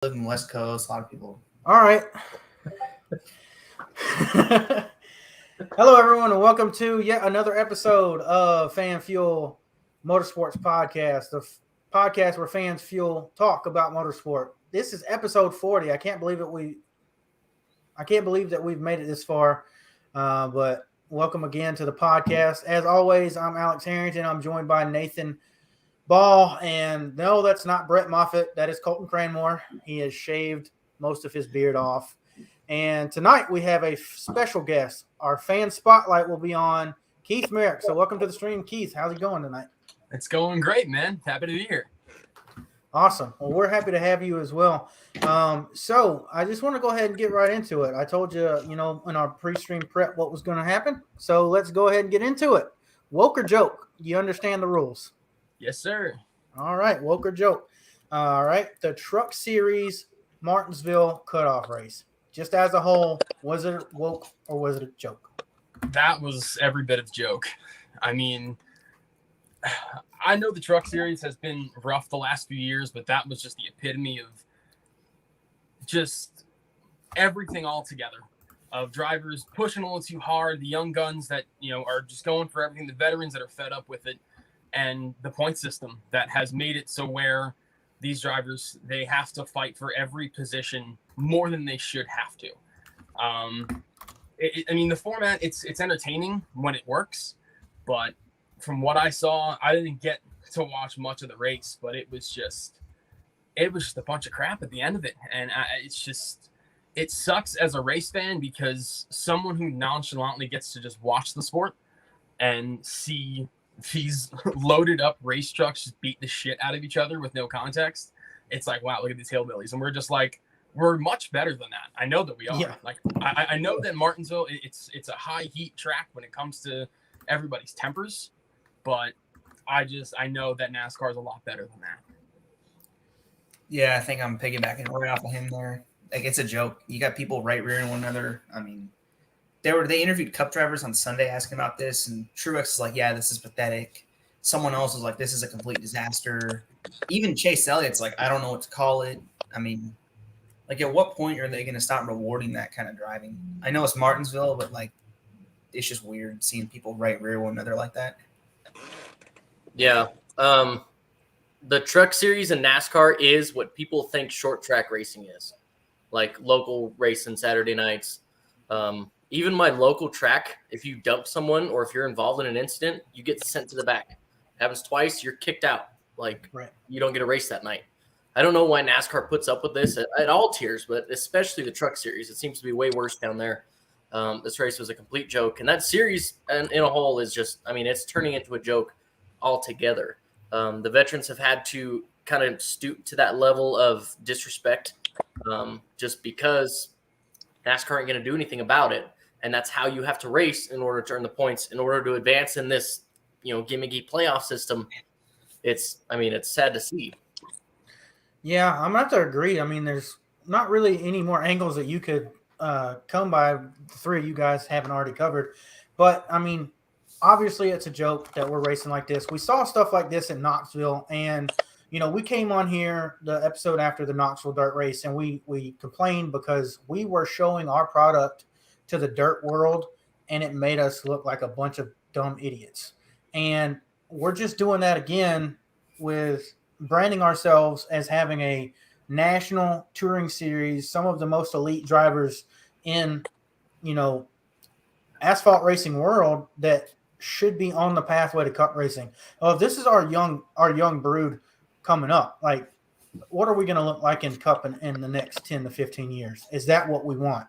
live in the West Coast. A lot of people. All right. Hello, everyone, and welcome to yet another episode of Fan Fuel Motorsports Podcast, the podcast where fans fuel talk about motorsport. This is episode 40. I can't believe that we've made it this far. But welcome again to the podcast. As always, I'm Alex Harrington. I'm joined by Nathan Ball, and no, that's not Brett Moffitt. That is Colton Cranmore. He has shaved most of his beard off. And tonight we have a special guest. Our fan spotlight will be on Keith Merrick. So welcome to the stream, Keith. How's it going tonight? It's going great, man. Happy to be here. Awesome. Well, we're happy to have you as well. So I just want to go ahead and get right into it. I told you, in our pre-stream prep what was going to happen. So let's go ahead and get into it. Woke or joke? You understand the rules? Yes, sir. All right. Woke or joke? All right. The Truck Series Martinsville cutoff race. Just as a whole, was it woke or was it a joke? That was every bit of joke. I mean, I know the Truck Series has been rough the last few years, but that was just the epitome of just everything all together. Of drivers pushing a little too hard, the young guns that, are just going for everything, the veterans that are fed up with it, and the point system that has made it so where these drivers, they have to fight for every position more than they should have to. The format, it's entertaining when it works, but from what I saw, I didn't get to watch much of the race, but it was just a bunch of crap at the end of it. And it sucks as a race fan because someone who nonchalantly gets to just watch the sport and see these loaded up race trucks just beat the shit out of each other with no context. It's like, wow, look at these hillbillies. And we're just like, we're much better than that. I know that we are. Yeah. Like, I know that Martinsville, it's a high heat track when it comes to everybody's tempers, but I know that NASCAR is a lot better than that. Yeah, I think I'm piggybacking right off of him there. Like, it's a joke. You got people right rearing one another. I mean, they interviewed Cup drivers on Sunday asking about this, and Truex is like, yeah, this is pathetic. Someone else was like, this is a complete disaster. Even Chase Elliott's like, I don't know what to call it. I mean, like, at what point are they going to stop rewarding that kind of driving? I know it's Martinsville, but, like, it's just weird seeing people right rear one another like that. Yeah. The Truck Series and NASCAR is what people think short track racing is, like local racing Saturday nights. Even my local track, if you dump someone or if you're involved in an incident, you get sent to the back. Happens twice, you're kicked out. Like, right. You don't get a race that night. I don't know why NASCAR puts up with this at all tiers, but especially the Truck Series. It seems to be way worse down there. This race was a complete joke. And that series in a whole is just, it's turning into a joke altogether. The veterans have had to kind of stoop to that level of disrespect just because NASCAR ain't going to do anything about it. And that's how you have to race in order to earn the points, in order to advance in this, gimmicky playoff system. It's sad to see. Yeah, I'm going to have to agree. There's not really any more angles that you could come by. The three of you guys haven't already covered. But, obviously it's a joke that we're racing like this. We saw stuff like this in Knoxville, and, we came on here the episode after the Knoxville dirt race, and we complained because we were showing our product to the dirt world, and it made us look like a bunch of dumb idiots. And we're just doing that again with branding ourselves as having a national touring series, some of the most elite drivers in, asphalt racing world that should be on the pathway to cup racing. Well, this is our young brood coming up. Like, what are we going to look like in cup in the next 10 to 15 years? Is that what we want?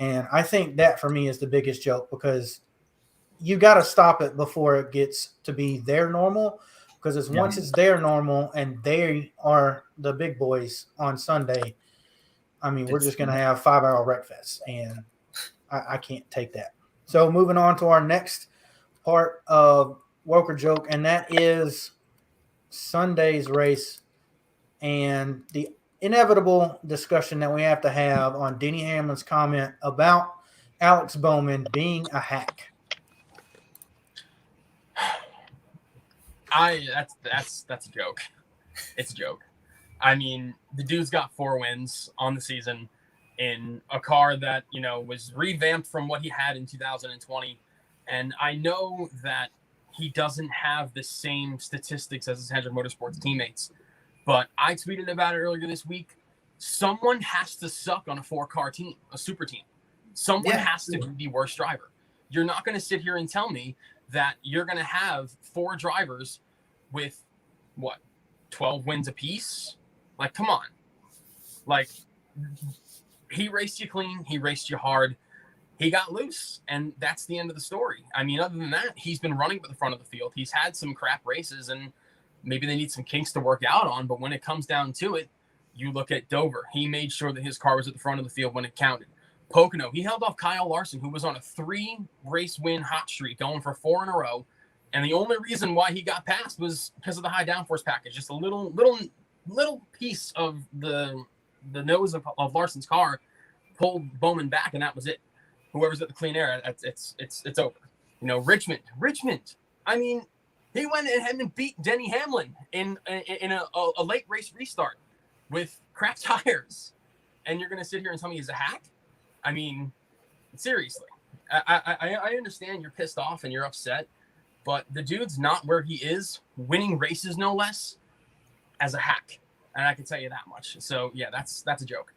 And I think that for me is the biggest joke, because you got to stop it before it gets to be their normal. Because once it's their normal and they are the big boys on Sunday, we're just going to have 5-hour wreck fests, and I can't take that. So moving on to our next part of Woke or Joke, and that is Sunday's race and the inevitable discussion that we have to have on Denny Hamlin's comment about Alex Bowman being a hack. That's a joke. It's a joke. I mean, the dude's got 4 wins on the season in a car that, was revamped from what he had in 2020. And I know that he doesn't have the same statistics as his Hendrick Motorsports teammates, but I tweeted about it earlier this week. Someone has to suck on a 4-car team, a super team. Someone has to be the worst driver. You're not going to sit here and tell me that you're going to have 4 drivers with, 12 wins apiece? Like, come on. Like, he raced you clean. He raced you hard. He got loose, and that's the end of the story. I mean, other than that, he's been running at the front of the field. He's had some crap races, and maybe they need some kinks to work out on, but when it comes down to it, you look at Dover. He made sure that his car was at the front of the field when it counted. Pocono, he held off Kyle Larson, who was on a 3-race win hot streak, going for 4 in a row. And the only reason why he got passed was because of the high downforce package. Just a little piece of the nose of Larson's car pulled Bowman back, and that was it. Whoever's at the clean air, it's over. Richmond. I mean, he went ahead and beat Denny Hamlin in a late race restart with crap tires, and you're going to sit here and tell me he's a hack? I mean, seriously. I understand you're pissed off and you're upset, but the dude's not where he is, winning races no less, as a hack. And I can tell you that much. So, yeah, that's a joke.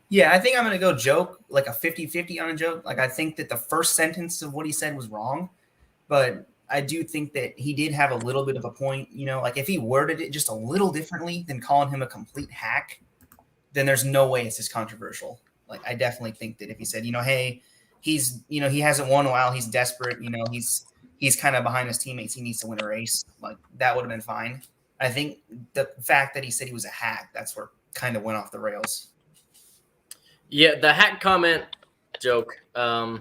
Yeah, I think I'm going to go joke, like a 50-50 on a joke. Like, I think that the first sentence of what he said was wrong, but I do think that he did have a little bit of a point. Like if he worded it just a little differently than calling him a complete hack, then there's no way it's as controversial. Like, I definitely think that if he said, hey, he's, he hasn't won a while, he's desperate, he's kind of behind his teammates, he needs to win a race, like that would have been fine. I think the fact that he said he was a hack, that's where kind of went off the rails. Yeah, the hack comment joke. I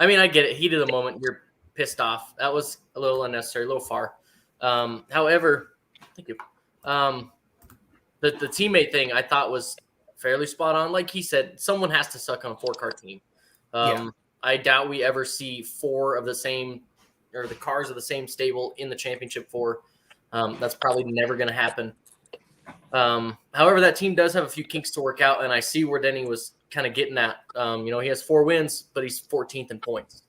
mean, I get it. Heat of the moment, you're pissed off. That was a little unnecessary, a little far. However, thank you. The teammate thing I thought was fairly spot on. Like he said, someone has to suck on a 4-car team. I doubt we ever see 4 of the same, or the cars of the same stable in the championship 4. That's probably never going to happen. However, that team does have a few kinks to work out, and I see where Denny was kind of getting at. He has 4 wins, but he's 14th in points.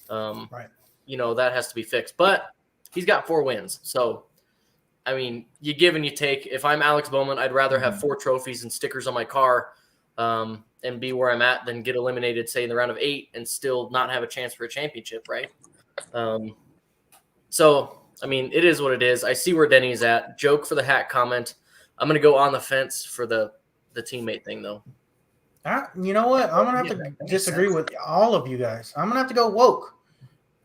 Right. That has to be fixed. But he's got 4 wins. So, I mean, you give and you take. If I'm Alex Bowman, I'd rather have 4 trophies and stickers on my car and be where I'm at than get eliminated, say, in the round of 8 and still not have a chance for a championship, right? So, I mean, it is what it is. I see where Denny's at. Joke for the hack comment. I'm going to go on the fence for the teammate thing, though. You know what? I'm going to have to disagree with all of you guys. I'm going to have to go woke.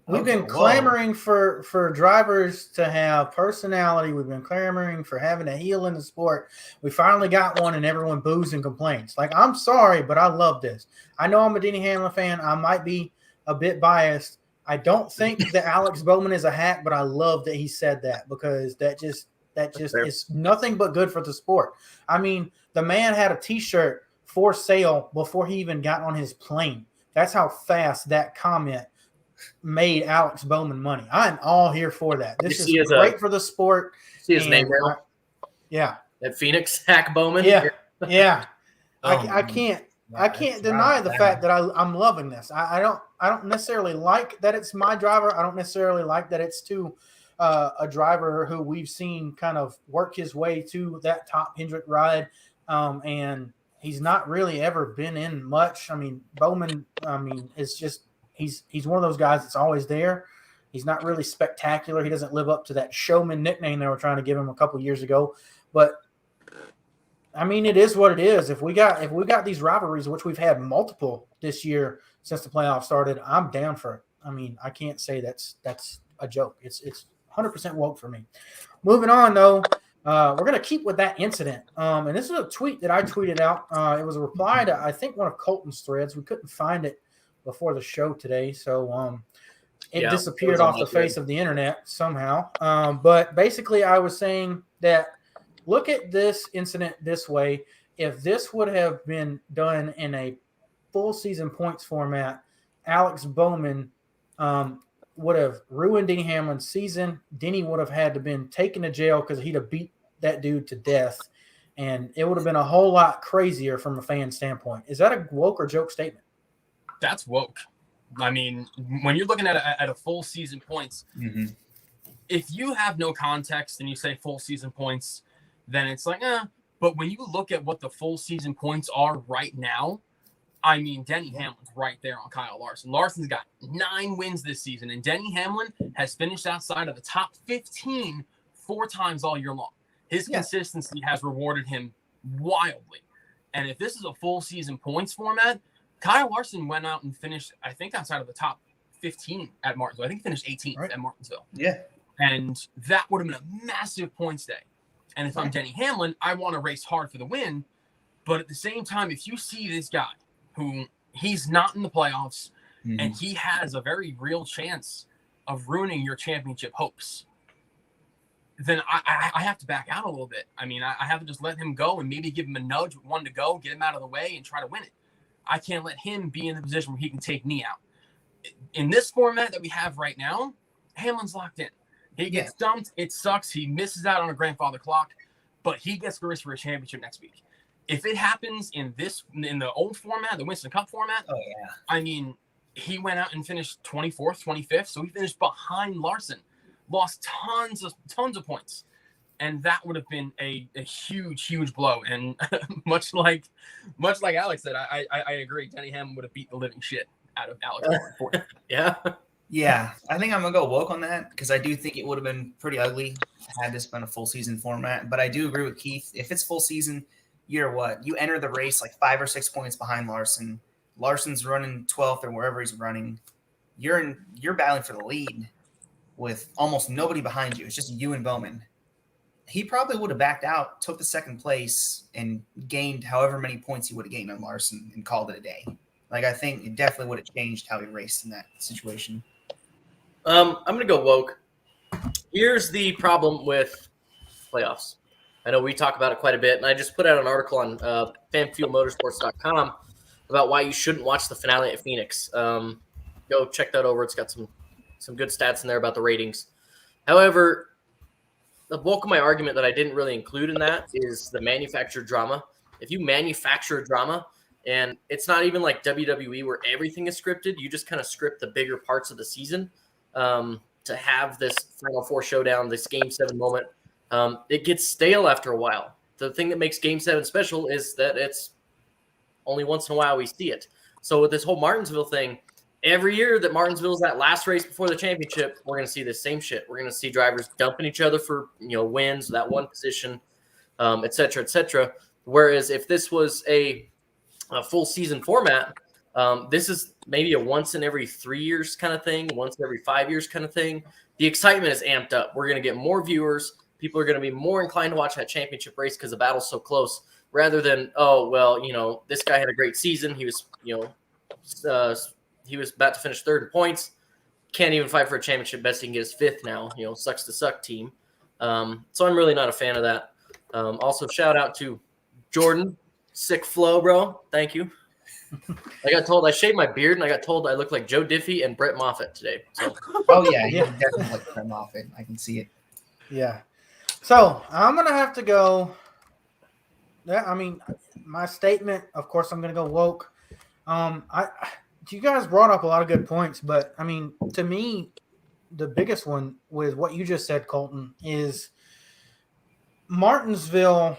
We've been clamoring for drivers to have personality. We've been clamoring for having a heel in the sport. We finally got one, and everyone boos and complains. Like, I'm sorry, but I love this. I know I'm a Denny Hamlin fan. I might be a bit biased. I don't think that Alex Bowman is a hack, but I love that he said that, because that just is nothing but good for the sport. I mean, the man had a T-shirt for sale before he even got on his plane. That's how fast that comment made Alex Bowman money. I'm all here for that. This is great for the sport. See his name now? Yeah. At Phoenix, Hack Bowman? Yeah. I can't deny the fact that I'm loving this. I don't necessarily like that it's my driver. I don't necessarily like that it's to a driver who we've seen kind of work his way to that top Hendrick ride. And he's not really ever been in much. I mean, Bowman, it's just he's one of those guys that's always there. He's not really spectacular. He doesn't live up to that showman nickname they were trying to give him a couple years ago. But I mean, it is what it is. If we got these rivalries, which we've had multiple this year since the playoffs started, I'm down for it. I mean, I can't say that's a joke. It's 100% woke for me. Moving on, though, we're going to keep with that incident. And this is a tweet that I tweeted out. It was a reply to, I think, one of Colton's threads. We couldn't find it before the show today, so it disappeared off the face of the internet somehow. But basically, I was saying that look at this incident this way. If this would have been done in a full season points format, Alex Bowman would have ruined Denny Hamlin's season. Denny would have had to been taken to jail because he'd have beat that dude to death. and it would have been a whole lot crazier from a fan standpoint. Is that a woke or joke statement? That's woke. I mean, when you're looking at a full season points, if you have no context and you say full season points, then it's like, But when you look at what the full season points are right now, I mean, Denny Hamlin's right there on Kyle Larson. Larson's got 9 wins this season, and Denny Hamlin has finished outside of the top 15 4 times all year long. His consistency has rewarded him wildly. And if this is a full season points format, Kyle Larson went out and finished, I think, outside of the top 15 at Martinsville. I think he finished 18th at Martinsville. Yeah. And that would have been a massive points day. And if I'm Denny Hamlin, I want to race hard for the win. But at the same time, if you see this guy who he's not in the playoffs and he has a very real chance of ruining your championship hopes, then I have to back out a little bit. I mean, I have to just let him go and maybe give him a nudge with 1 to go, get him out of the way and try to win it. I can't let him be in the position where he can take me out. In this format that we have right now, Hamlin's locked in. He gets dumped. It sucks. He misses out on a grandfather clock, but he gets to race for a championship next week. If it happens in the old format, the Winston Cup format, I mean, he went out and finished 24th, 25th, so he finished behind Larson, lost tons of points, and that would have been a huge blow. And much like Alex said, I agree. Denny Hamlin would have beat the living shit out of Alex. Yeah, I think I'm going to go woke on that because I do think it would have been pretty ugly had this been a full season format. But I do agree with Keith. If it's full season, you're what? You enter the race like 5 or 6 points behind Larson. Larson's running 12th or wherever he's running. You're battling for the lead with almost nobody behind you. It's just you and Bowman. He probably would have backed out, took the second place, and gained however many points he would have gained on Larson and called it a day. Like, I think it definitely would have changed how he raced in that situation. I'm going to go woke. Here's the problem with playoffs. I know we talk about it quite a bit, and I just put out an article on fanfuelmotorsports.com about why you shouldn't watch the finale at Phoenix. Go check that over. It's got some good stats in there about the ratings. However, the bulk of my argument that I didn't really include in that is the manufactured drama. If you manufacture a drama, and it's not even like WWE where everything is scripted, you just kind of script the bigger parts of the season to have this Final Four showdown, this Game 7 moment. It gets stale after a while. The thing that makes Game 7 special is that it's only once in a while we see it. So with this whole Martinsville thing, every year that Martinsville is that last race before the championship, we're going to see the same shit. We're going to see drivers dumping each other for wins, that one position, et cetera, et cetera. Whereas if this was a full season format, this is maybe a once in every 3 years kind of thing, once in every 5 years kind of thing. The excitement is amped up. We're going to get more viewers. People are going to be more inclined to watch that championship race because the battle's so close, rather than, this guy had a great season. He was, he was about to finish 3rd in points. Can't even fight for a championship. Best he can get is 5th now. Sucks to suck team. So I'm really not a fan of that. Also, shout out to Jordan. Sick flow, bro. Thank you. I got told I shaved my beard, and I got told I look like Joe Diffie and Brett Moffitt today. So. Oh, yeah. You definitely look like Brett Moffitt. I can see it. Yeah. So I'm going to have to go. Yeah, I mean, my statement, of course, I'm going to go woke. You guys brought up a lot of good points, but, I mean, to me, the biggest one with what you just said, Colton, is Martinsville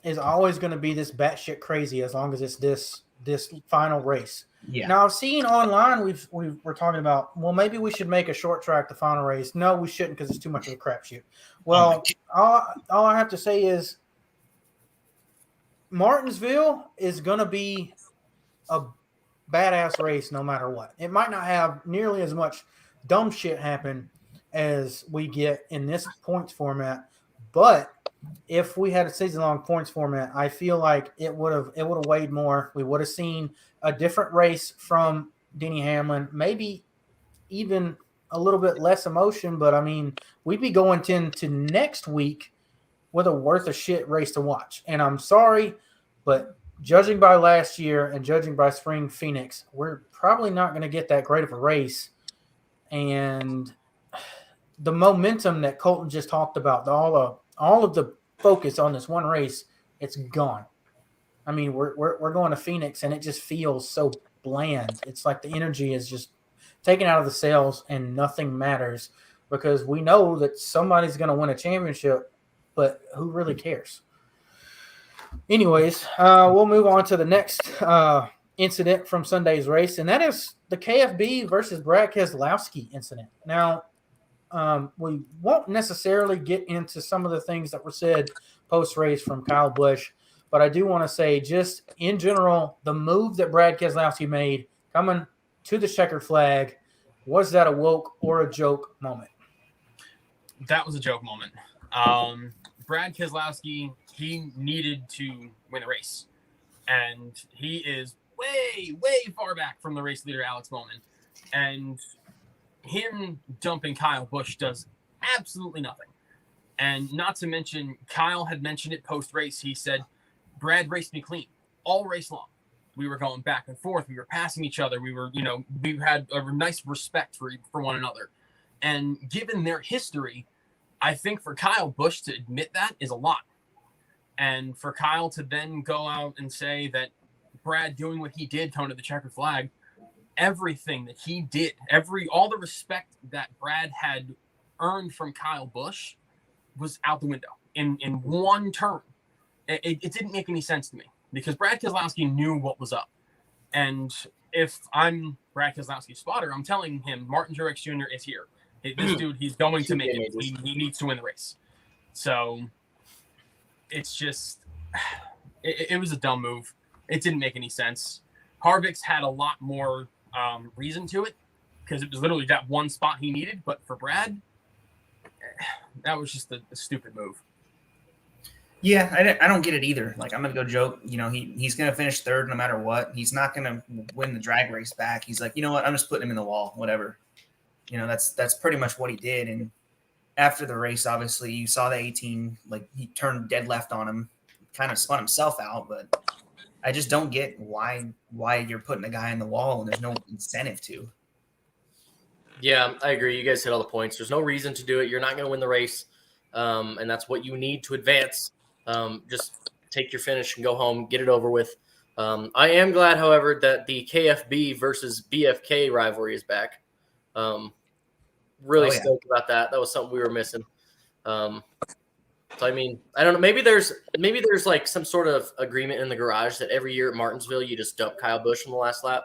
is always going to be this batshit crazy as long as it's this final race. Yeah. Now, I've seen online we're talking about, well, maybe we should make a short track the final race. No, we shouldn't because it's too much of a crapshoot. Well, all I have to say is Martinsville is going to be a badass race no matter what. It might not have nearly as much dumb shit happen as we get in this points format, but if we had a season-long points format, I feel like it would have weighed more. We would have seen a different race from Denny Hamlin, maybe even a little bit less emotion, but I mean, we'd be going to next week with a worth of shit race to watch. And I'm sorry, but judging by last year and judging by spring Phoenix, we're probably not going to get that great of a race. And the momentum that Colton just talked about, all of the focus on this one race it's gone. I mean, we're going to Phoenix, and it just feels so bland. It's like the energy is just taken out of the sails, and nothing matters because we know that somebody's going to win a championship, but who really cares? Anyways, we'll move on to the next incident from Sunday's race, and that is the KFB versus Brad Keselowski incident. Now, we won't necessarily get into some of the things that were said post-race from Kyle Busch, but I do want to say just in general, the move that Brad Keselowski made coming to the checkered flag, was that a woke or a joke moment? That was a joke moment. Brad Keselowski, he needed to win a race, and he is way, way far back from the race leader, Alex Bowman, and him dumping Kyle Busch does absolutely nothing. And not to mention, Kyle had mentioned it post-race. He said, Brad raced me clean all race long. We were going back and forth. We were passing each other. We were, we had a nice respect for one another. And given their history, I think for Kyle Busch to admit that is a lot. And for Kyle to then go out and say that Brad doing what he did coming to the checkered flag, everything that he did, all the respect that Brad had earned from Kyle Busch was out the window in one turn. It didn't make any sense to me because Brad Keselowski knew what was up. And if I'm Brad Keselowski's spotter, I'm telling him Martin Truex Jr. is here. This dude, he's going to make it. He needs to win the race. So it's just, it was a dumb move. It didn't make any sense. Harvick's had a lot more reason to it because it was literally that one spot he needed. But for Brad, that was just a stupid move. Yeah, I don't get it either. Like, I'm going to go joke. He's going to finish third no matter what. He's not going to win the drag race back. He's like, you know what? I'm just putting him in the wall, whatever. That's pretty much what he did. And after the race, obviously, you saw the 18, like, he turned dead left on him, kind of spun himself out. But I just don't get why you're putting a guy in the wall and there's no incentive to. Yeah, I agree. You guys hit all the points. There's no reason to do it. You're not going to win the race, and that's what you need to advance. Just take your finish and go home, get it over with. I am glad, however, that the KFB versus BFK rivalry is back. Really stoked about that. That was something we were missing. So I mean, I don't know. Maybe there's like some sort of agreement in the garage that every year at Martinsville you just dump Kyle Busch on the last lap.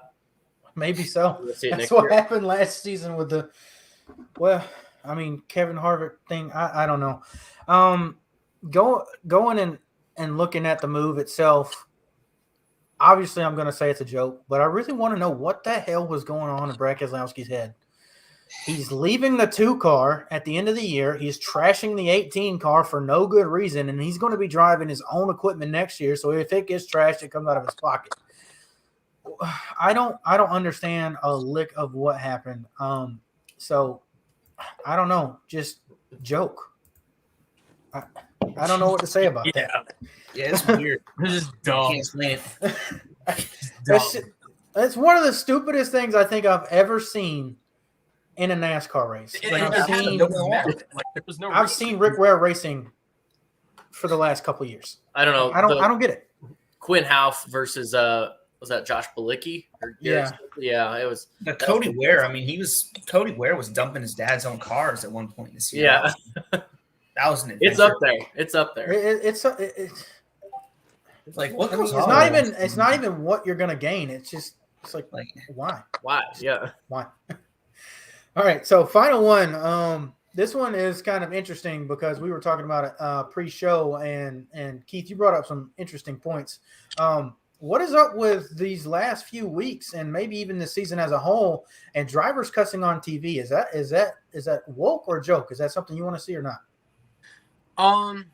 Maybe so. That's what happened last season with Kevin Harvick thing. I don't know. Going and looking at the move itself, obviously I'm going to say it's a joke, but I really want to know what the hell was going on in Brad Keselowski's head. He's leaving the 2 car at the end of the year. He's trashing the 18 car for no good reason, and he's going to be driving his own equipment next year. So if it gets trashed, it comes out of his pocket. I don't understand a lick of what happened. So I don't know. Just joke. I don't know what to say about that. Yeah, it's weird. It's just dumb. I can't explain it. It's one of the stupidest things I think I've ever seen in a NASCAR race. I've seen Rick Ware racing for the last couple of years. I don't know. I don't get it. Quinn Houff versus was that Josh Bilicki? Yeah, it was. But Cody Ware. I mean, Cody Ware was dumping his dad's own cars at one point this year. Yeah, that was an adventure. It's up there. It's like what? It's not even what you're gonna gain. It's like why? Yeah. Why? All right. So final one. This one is kind of interesting because we were talking about it pre-show, and Keith, you brought up some interesting points. What is up with these last few weeks and maybe even the season as a whole and drivers cussing on TV? Is that woke or joke? Is that something you want to see or not? I'm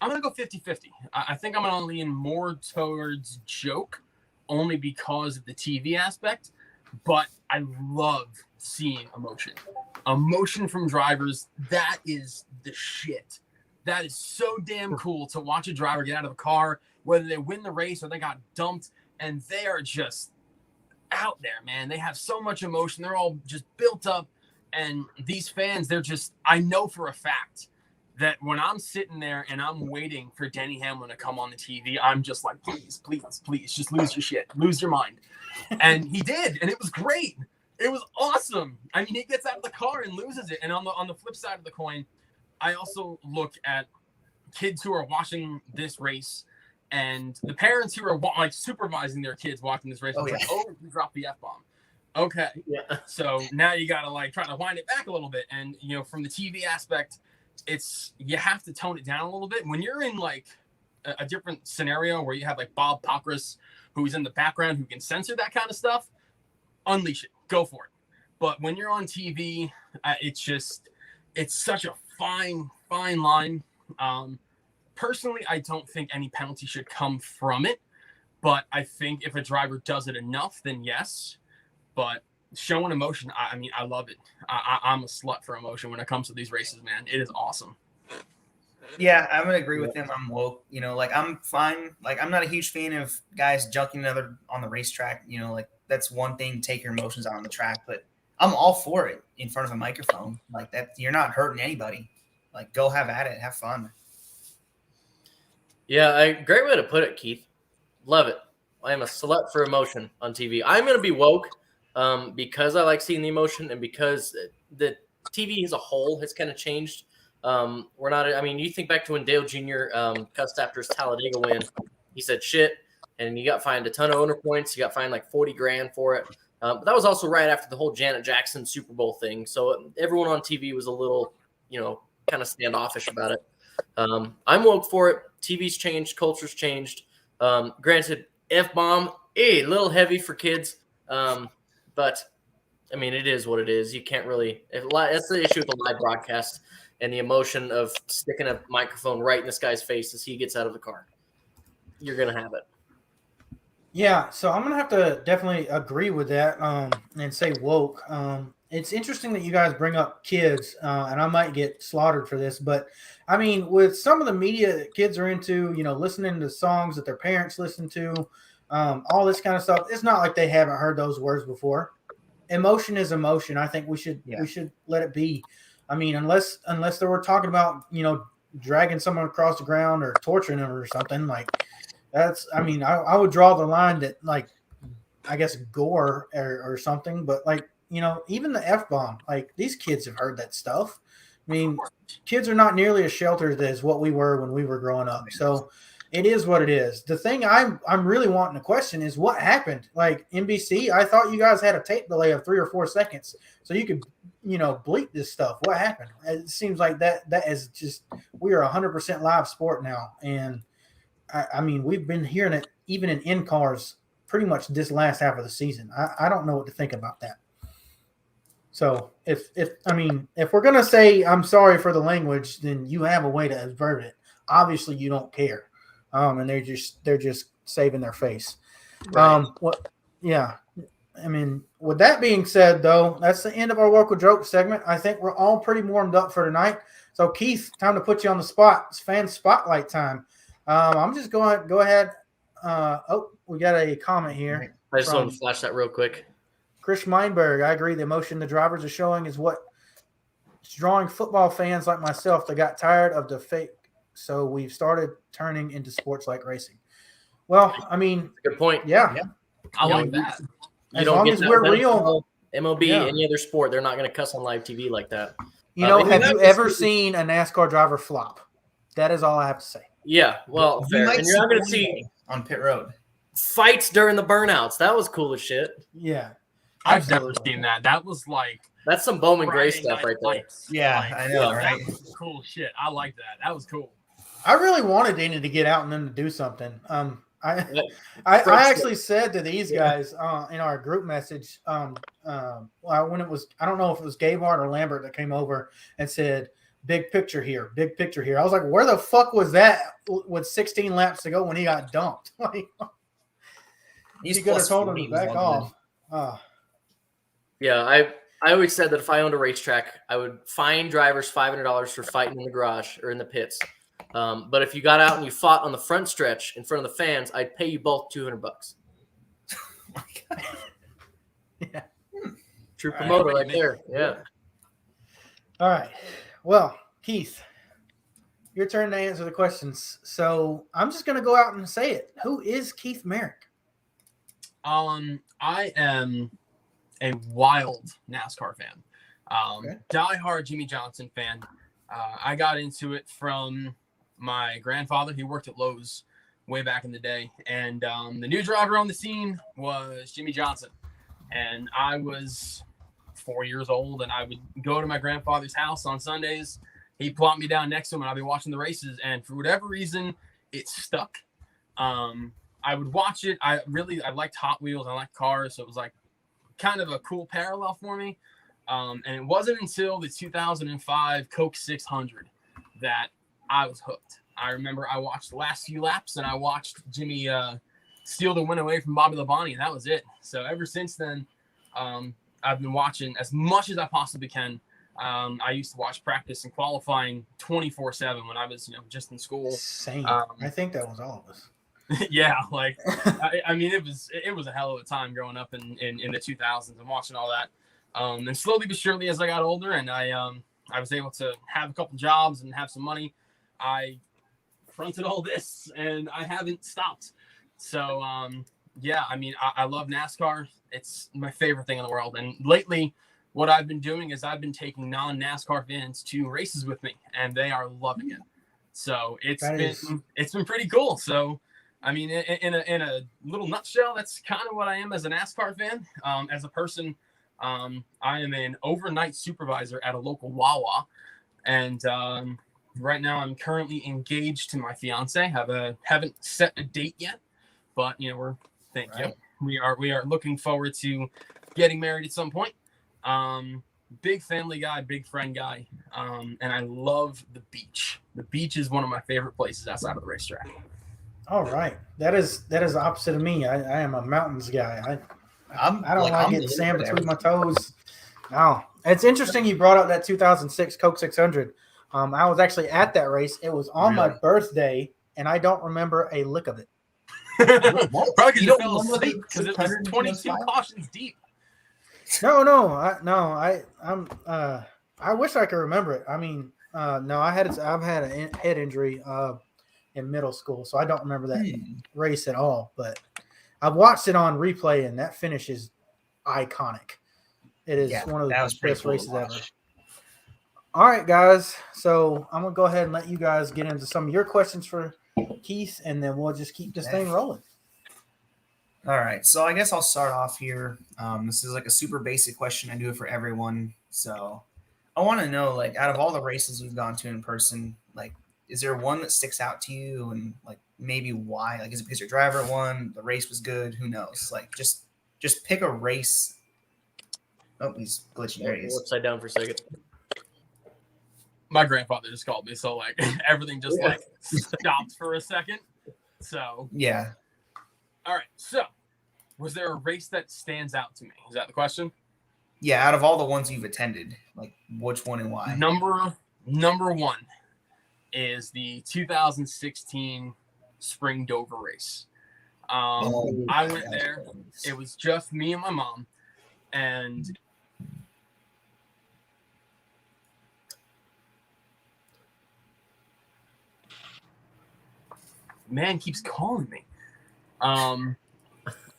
going to go 50-50. I think I'm going to lean more towards joke only because of the TV aspect, but I love seeing emotion from drivers. That is the shit. That is so damn cool to watch a driver get out of a car, whether they win the race or they got dumped, and they are just out there, man. They have so much emotion. They're all just built up, and these fans, they're just, I know for a fact that when I'm sitting there and I'm waiting for Denny Hamlin to come on the TV, I'm just like, please, please, please, just lose your shit, lose your mind. And he did, and it was great. It was awesome. I mean, he gets out of the car and loses it. And on the flip side of the coin, I also look at kids who are watching this race and the parents who are like supervising their kids watching this race. Oh, yeah. Like, oh, you dropped the F-bomb. Okay. Yeah. So now you got to like try to wind it back a little bit. And, you know, from the TV aspect, you have to tone it down a little bit. When you're in like a different scenario where you have like Bob Pockrass, who's in the background, who can censor that kind of stuff, unleash it, go for it. But when you're on TV, it's such a fine line. Personally, I don't think any penalty should come from it, but I think if a driver does it enough, then yes. But showing emotion, I mean, I love it. I'm a slut for emotion when it comes to these races, man. It is awesome. Yeah, I'm gonna agree with him. I'm woke. You know, like I'm fine. Like I'm not a huge fan of guys junking another on the racetrack. You know, like that's one thing. Take your emotions out on the track, but I'm all for it in front of a microphone. Like that, you're not hurting anybody. Like go have at it, have fun. Yeah, great way to put it, Keith. Love it. I am a slut for emotion on TV. I'm going to be woke because I like seeing the emotion and because the TV as a whole has kind of changed. We're not. I mean, you think back to when Dale Jr. Cussed after his Talladega win. He said shit, and you got fined a ton of owner points. You got fined like $40,000 for it. But that was also right after the whole Janet Jackson Super Bowl thing. So everyone on TV was a little, you know, kind of standoffish about it. I'm woke for it. TV's changed, culture's changed. Granted, F-bomb, a little heavy for kids, but I mean, it is what it is. You can't really. That's the issue with the live broadcast and the emotion of sticking a microphone right in this guy's face as he gets out of the car. You're gonna have it. Yeah, so I'm gonna have to definitely agree with that and say woke. It's interesting that you guys bring up kids, and I might get slaughtered for this, but I mean, with some of the media that kids are into, you know, listening to songs that their parents listen to, all this kind of stuff, it's not like they haven't heard those words before. Emotion is emotion. I think we should let it be. I mean, unless they were talking about, you know, dragging someone across the ground or torturing them or something, like that's, I mean, I would draw the line that, like, I guess gore or something, but like, you know, even the F-bomb, like these kids have heard that stuff. I mean, kids are not nearly as sheltered as what we were when we were growing up. So it is what it is. The thing I'm really wanting to question is what happened. Like NBC, I thought you guys had a tape delay of 3 or 4 seconds so you could, you know, bleep this stuff. What happened? It seems like that is just, we are 100% live sport now. And I mean, we've been hearing it even in in-cars pretty much this last half of the season. I don't know what to think about that. So if we're gonna say I'm sorry for the language, then you have a way to avert it. Obviously, you don't care, and they're just saving their face. Right. Yeah. I mean, with that being said, though, that's the end of our local joke segment. I think we're all pretty warmed up for tonight. So Keith, time to put you on the spot. It's fan spotlight time. I'm just going to go ahead. We got a comment here. I just wanted to flash that real quick. Chris Meinberg, I agree. The emotion the drivers are showing is what's drawing football fans like myself that got tired of the fake. So we've started turning into sports like racing. Well, I mean, good point. Yeah. I like that. You don't get that we're real. MLB, any other sport, they're not going to cuss on live TV like that. You know, have you ever seen a NASCAR driver flop? That is all I have to say. Yeah, well, fair. And you're not going to see on pit road fights during the burnouts. That was cool as shit. Yeah. I've never seen that. That was like, that's some Bowman Gray stuff right there. Yeah, I know, right? That was cool shit. I like that. That was cool. I really wanted Danny to get out and them to do something. I actually said to these guys in our group message when it was, I don't know if it was Gabehart or Lambert that came over and said, big picture here, big picture here. I was like, where the fuck was that with 16 laps to go when he got dumped? Like, he could have told him to back off. Yeah, I always said that if I owned a racetrack, I would fine drivers $500 for fighting in the garage or in the pits. But if you got out and you fought on the front stretch in front of the fans, I'd pay you both $200. Oh my God. Yeah. True promoter right there. Yeah. All right. Well, Keith, your turn to answer the questions. So I'm just gonna go out and say it. Who is Keith Merrick? I am a wild NASCAR fan. Okay. Diehard Jimmy Johnson fan. I got into it from my grandfather. He worked at Lowe's way back in the day, and the new driver on the scene was Jimmy Johnson. And I was 4 years old, and I would go to my grandfather's house on Sundays. He'd plop me down next to him, and I'd be watching the races. And for whatever reason, it stuck. I would watch it. I liked Hot Wheels. I liked cars, so it was like kind of a cool parallel for me. And it wasn't until the 2005 Coke 600 that I was hooked. I remember I watched the last few laps, and I watched Jimmy steal the win away from Bobby Labonte, and that was it. So ever since then, I've been watching as much as I possibly can. I used to watch practice and qualifying 24/7 when I was, just in school. Same. I think that was all of us. Yeah, like I mean, it was a hell of a time growing up in the 2000s and watching all that. And slowly but surely, as I got older and I was able to have a couple jobs and have some money, I fronted all this and I haven't stopped. So yeah, I mean, I love NASCAR. It's my favorite thing in the world. And lately, what I've been doing is I've been taking non-NASCAR fans to races with me, and they are loving it. So it's been pretty cool. So I mean, in a little nutshell, that's kind of what I am as a NASCAR fan. As a person, I am an overnight supervisor at a local Wawa, and right now I'm currently engaged to my fiance. Haven't set a date yet, but we are looking forward to getting married at some point. Big family guy, big friend guy, and I love the beach. The beach is one of my favorite places outside of the racetrack. All right, that is opposite of me. I am a mountains guy. I don't like getting sand between my toes. No, it's interesting you brought up that 2006 Coke 600. I was actually at that race. It was on my birthday, and I don't remember a lick of it. Probably because you fell asleep because it was 22 cautions deep. I wish I could remember it. I mean, no, I've had a head injury in middle school, so I don't remember that race at all. But I've watched it on replay, and that finish is iconic. It is one of the best races ever. All right, guys. So I'm gonna go ahead and let you guys get into some of your questions for Keith, and then we'll just keep this thing rolling. All right. So I guess I'll start off here. This is like a super basic question. I do it for everyone. So I want to know, like, out of all the races you've gone to in person, like, is there one that sticks out to you, and like maybe why? Like, is it because your driver won, the race was good? Who knows? Like, just pick a race. Oh, he's glitching. There he is. Upside down for a second. My grandfather just called me, so like everything just like stopped for a second. So yeah. All right. So, was there a race that stands out to me? Is that the question? Yeah, out of all the ones you've attended, like which one and why? Number one is the 2016 Spring Dover race. I went there. It was just me and my mom, and man keeps calling me.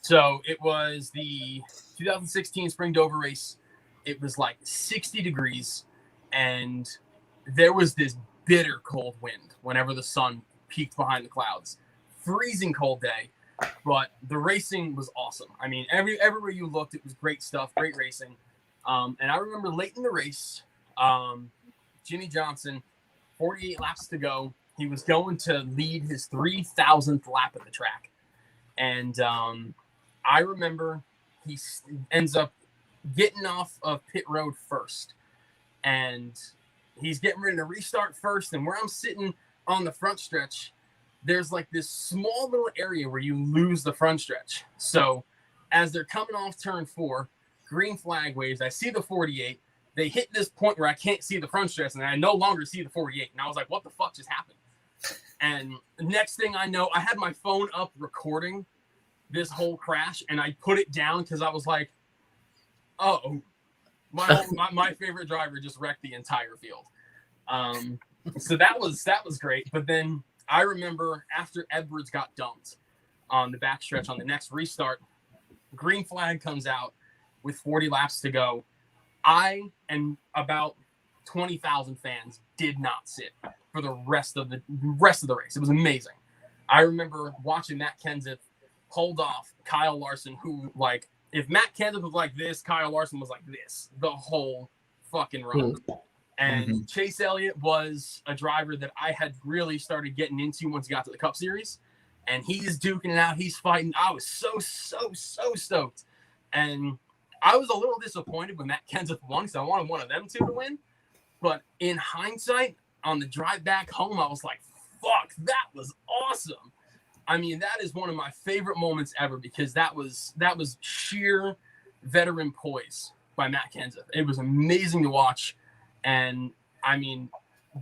So it was the 2016 Spring Dover race. It was like 60 degrees, and there was this bitter cold wind whenever the sun peeked behind the clouds. Freezing cold day, but the racing was awesome. I mean, everywhere you looked, it was great stuff, great racing. And I remember late in the race, Jimmy Johnson, 48 laps to go. He was going to lead his 3,000th lap at the track. And I remember he ends up getting off of pit road first. And he's getting ready to restart first. And where I'm sitting on the front stretch, there's like this small little area where you lose the front stretch. So as they're coming off turn 4, green flag waves, I see the 48. They hit this point where I can't see the front stretch, and I no longer see the 48. And I was like, what the fuck just happened? And next thing I know, I had my phone up recording this whole crash, and I put it down because I was like, oh, my favorite driver just wrecked the entire field. So that was great. But then I remember after Edwards got dumped on the backstretch on the next restart, green flag comes out with 40 laps to go. I and about 20,000 fans did not sit for the rest of the race. It was amazing. I remember watching Matt Kenseth hold off Kyle Larson, who, like, if Matt Kenseth was like this, Kyle Larson was like this the whole fucking run. And Chase Elliott was a driver that I had really started getting into once he got to the Cup Series. And he's duking it out. He's fighting. I was so stoked. And I was a little disappointed when Matt Kenseth won because I wanted one of them two to win. But in hindsight, on the drive back home, I was like, fuck, that was awesome. I mean, that is one of my favorite moments ever because that was sheer veteran poise by Matt Kenseth. It was amazing to watch. And, I mean,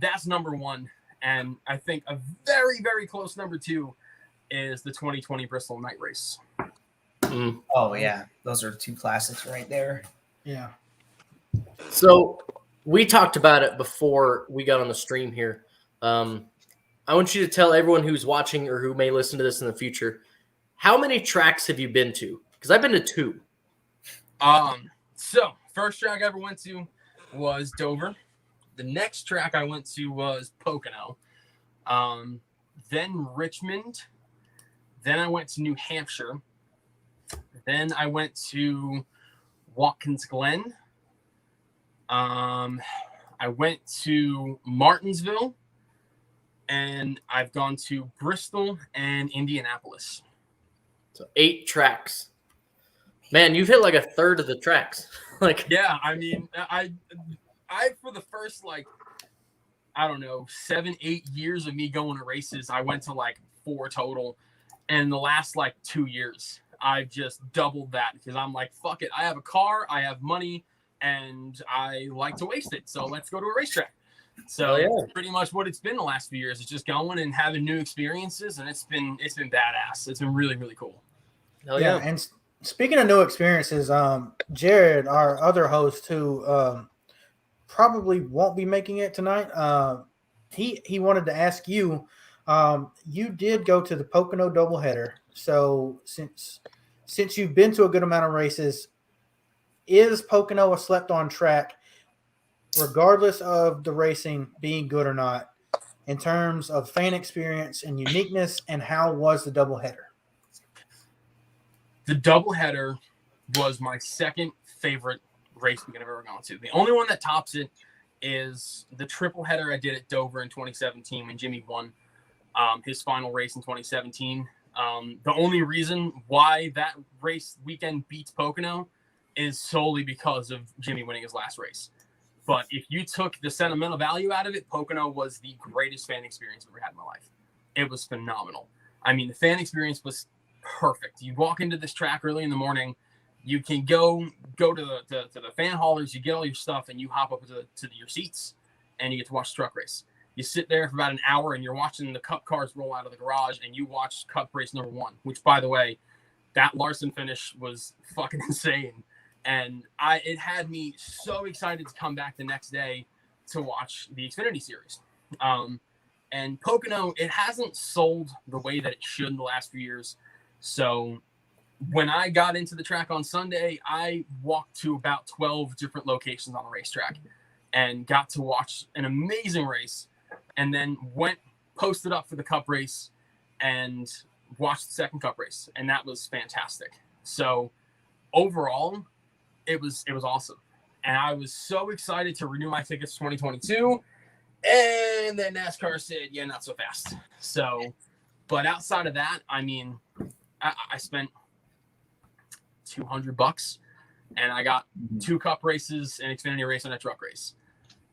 that's number one. And I think a very, very close number two is the 2020 Bristol night race. Oh, yeah. Those are two classics right there. Yeah. So we talked about it before we got on the stream here. I want you to tell everyone who's watching or who may listen to this in the future, how many tracks have you been to? Because I've been to 2. So first track I ever went to was Dover. The next track I went to was Pocono. Then Richmond. Then I went to New Hampshire. Then I went to Watkins Glen. I went to Martinsville. And I've gone to Bristol and Indianapolis. So 8 tracks. Man, you've hit like a third of the tracks. Like, yeah, I mean, I for the first, like, I don't know, 7-8 years of me going to races, I went to like 4 total. And the last like 2 years, I've just doubled that because I'm like, fuck it. I have a car, I have money, and I like to waste it. So let's go to a racetrack. So That's pretty much what it's been the last few years. It's just going and having new experiences, and it's been badass. It's been really, really cool. Yeah. And speaking of new experiences, Jared, our other host, who probably won't be making it tonight, he wanted to ask you. You did go to the Pocono doubleheader. So since you've been to a good amount of races, is Pocono a slept-on track? Regardless of the racing being good or not, in terms of fan experience and uniqueness, and how was the doubleheader? The doubleheader was my second favorite race weekend I've ever gone to. The only one that tops it is the triple header I did at Dover in 2017 when Jimmy won his final race in 2017. The only reason why that race weekend beats Pocono is solely because of Jimmy winning his last race. But if you took the sentimental value out of it, Pocono was the greatest fan experience I've ever had in my life. It was phenomenal. I mean, the fan experience was perfect. You walk into this track early in the morning, you can go to the fan haulers, you get all your stuff, and you hop up to your seats, and you get to watch the truck race. You sit there for about an hour, and you're watching the Cup cars roll out of the garage, and you watch Cup race number 1, which, by the way, that Larson finish was fucking insane. And it had me so excited to come back the next day to watch the Xfinity Series. And Pocono, it hasn't sold the way that it should in the last few years. So when I got into the track on Sunday, I walked to about 12 different locations on the racetrack and got to watch an amazing race, and then posted up for the Cup race and watched the second Cup race. And that was fantastic. So overall, it was awesome. And I was so excited to renew my tickets for 2022. And then NASCAR said, yeah, not so fast. So, but outside of that, I mean, I spent $200 and I got 2 Cup races, an Xfinity race, and a truck race.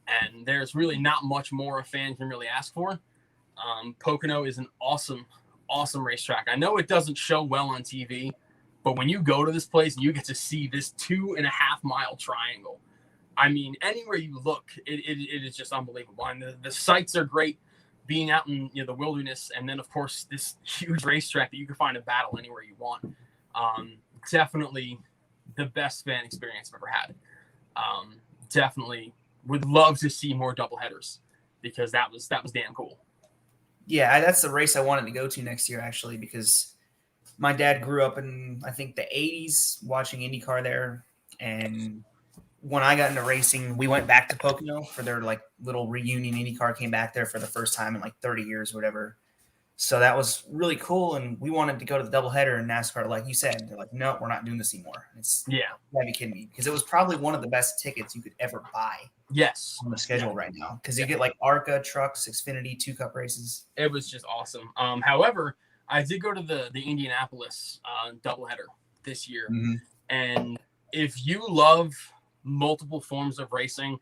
And there's really not much more a fan can really ask for. Pocono is an awesome, awesome racetrack. I know it doesn't show well on TV, but when you go to this place and you get to see this 2.5-mile triangle, I mean, anywhere you look, it is just unbelievable. And the sights are great, being out in the wilderness, and then of course this huge racetrack that you can find a battle anywhere you want. Definitely the best fan experience I've ever had. Definitely would love to see more doubleheaders because that was damn cool. Yeah, that's the race I wanted to go to next year, actually, because my dad grew up in, I think, the 80s watching IndyCar there. And when I got into racing, we went back to Pocono for their like little reunion. IndyCar came back there for the first time in like 30 years or whatever. So that was really cool. And we wanted to go to the doubleheader in NASCAR. Like you said, they're like, no, we're not doing this anymore. It's, Yeah. you gotta be kidding me. Because it was probably one of the best tickets you could ever buy Yes. on the schedule right now. Because you get like ARCA, trucks, Xfinity, 2 Cup races. It was just awesome. However, I did go to the Indianapolis doubleheader this year. Mm-hmm. And if you love multiple forms of racing,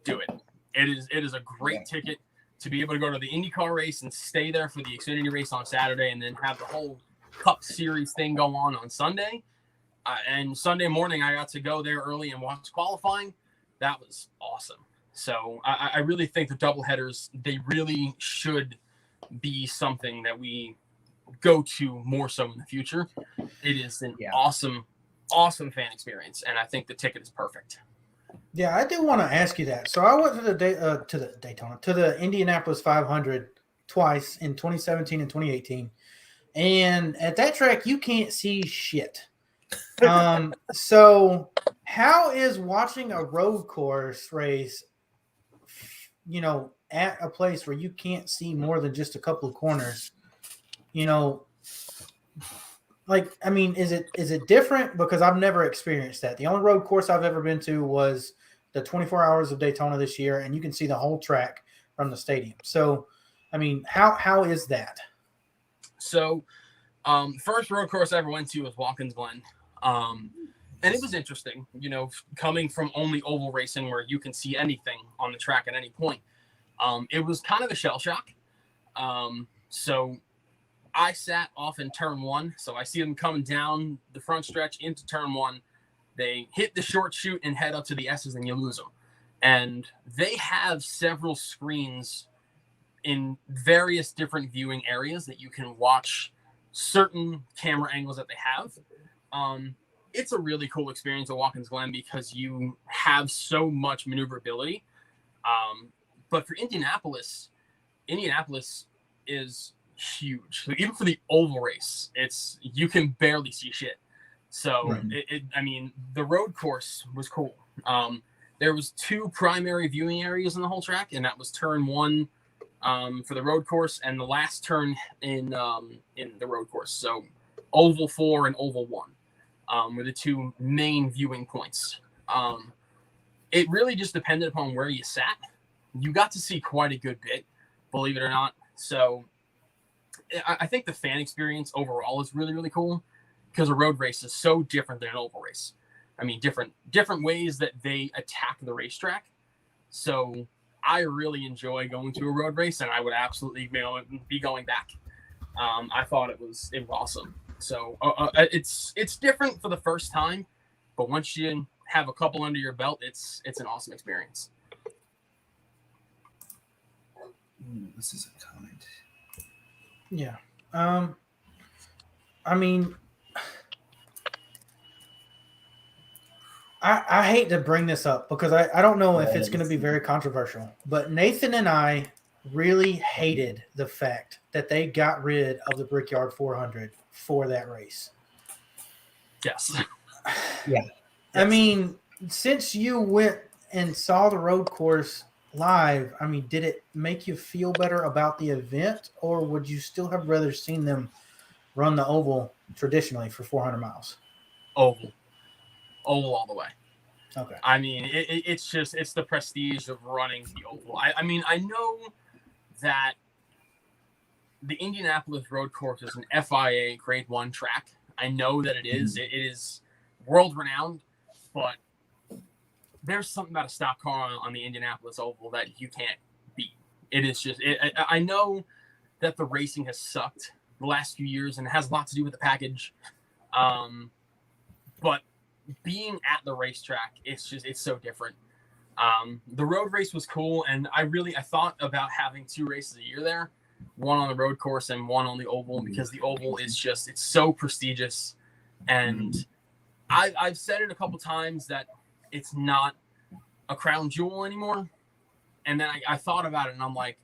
do it. It is a great ticket to be able to go to the IndyCar race and stay there for the Xfinity race on Saturday, and then have the whole Cup Series thing go on Sunday. And Sunday morning, I got to go there early and watch qualifying. That was awesome. So I really think the doubleheaders, they really should be something that we go to more so in the future. It is an awesome fan experience, and I think the ticket is perfect. Yeah, I did want to ask you that. So I went to the Indianapolis 500 twice in 2017 and 2018, and at that track you can't see shit. So how is watching a road course race, at a place where you can't see more than just a couple of corners, is it different? Because I've never experienced that. The only road course I've ever been to was the 24 Hours of Daytona this year, and you can see the whole track from the stadium. So, how is that? So, first road course I ever went to was Watkins Glen. And it was interesting, coming from only oval racing where you can see anything on the track at any point. It was kind of a shell shock. So I sat off in turn 1. So I see them coming down the front stretch into turn 1. They hit the short chute and head up to the S's, and you lose them. And they have several screens in various different viewing areas that you can watch certain camera angles that they have. It's a really cool experience at Watkins Glen because you have so much maneuverability. But for Indianapolis is huge. So even for the oval race, you can barely see shit. So the road course was cool. There was 2 primary viewing areas in the whole track, and that was turn 1 for the road course and the last turn in the road course. So oval 4 and oval 1 were the 2 main viewing points. It really just depended upon where you sat. You got to see quite a good bit, believe it or not. So I think the fan experience overall is really, really cool because a road race is so different than an oval race. Different ways that they attack the racetrack. So I really enjoy going to a road race, and I would absolutely be going back. I thought it was awesome. So it's different for the first time, but once you have a couple under your belt, it's an awesome experience. This is a comment. Yeah. I hate to bring this up because I don't know if it's going to be very controversial, but Nathan and I really hated the fact that they got rid of the Brickyard 400 for that race. Yes. Yeah. Yes. Since you went and saw the road course live, did it make you feel better about the event, or would you still have rather seen them run the oval traditionally for 400 miles? Oval all the way. Okay. It's the prestige of running the oval. I know that the Indianapolis road course is an FIA grade 1 track. I know that it is. It is world renowned, but there's something about a stock car on the Indianapolis oval that you can't beat. It is just, I know that the racing has sucked the last few years, and it has a lot to do with the package. But being at the racetrack, it's so different. The road race was cool, and I thought about having 2 races a year there, one on the road course and one on the oval, because the oval is it's so prestigious. And I've said it a couple times that it's not a crown jewel anymore, And then I thought about it, and I'm like,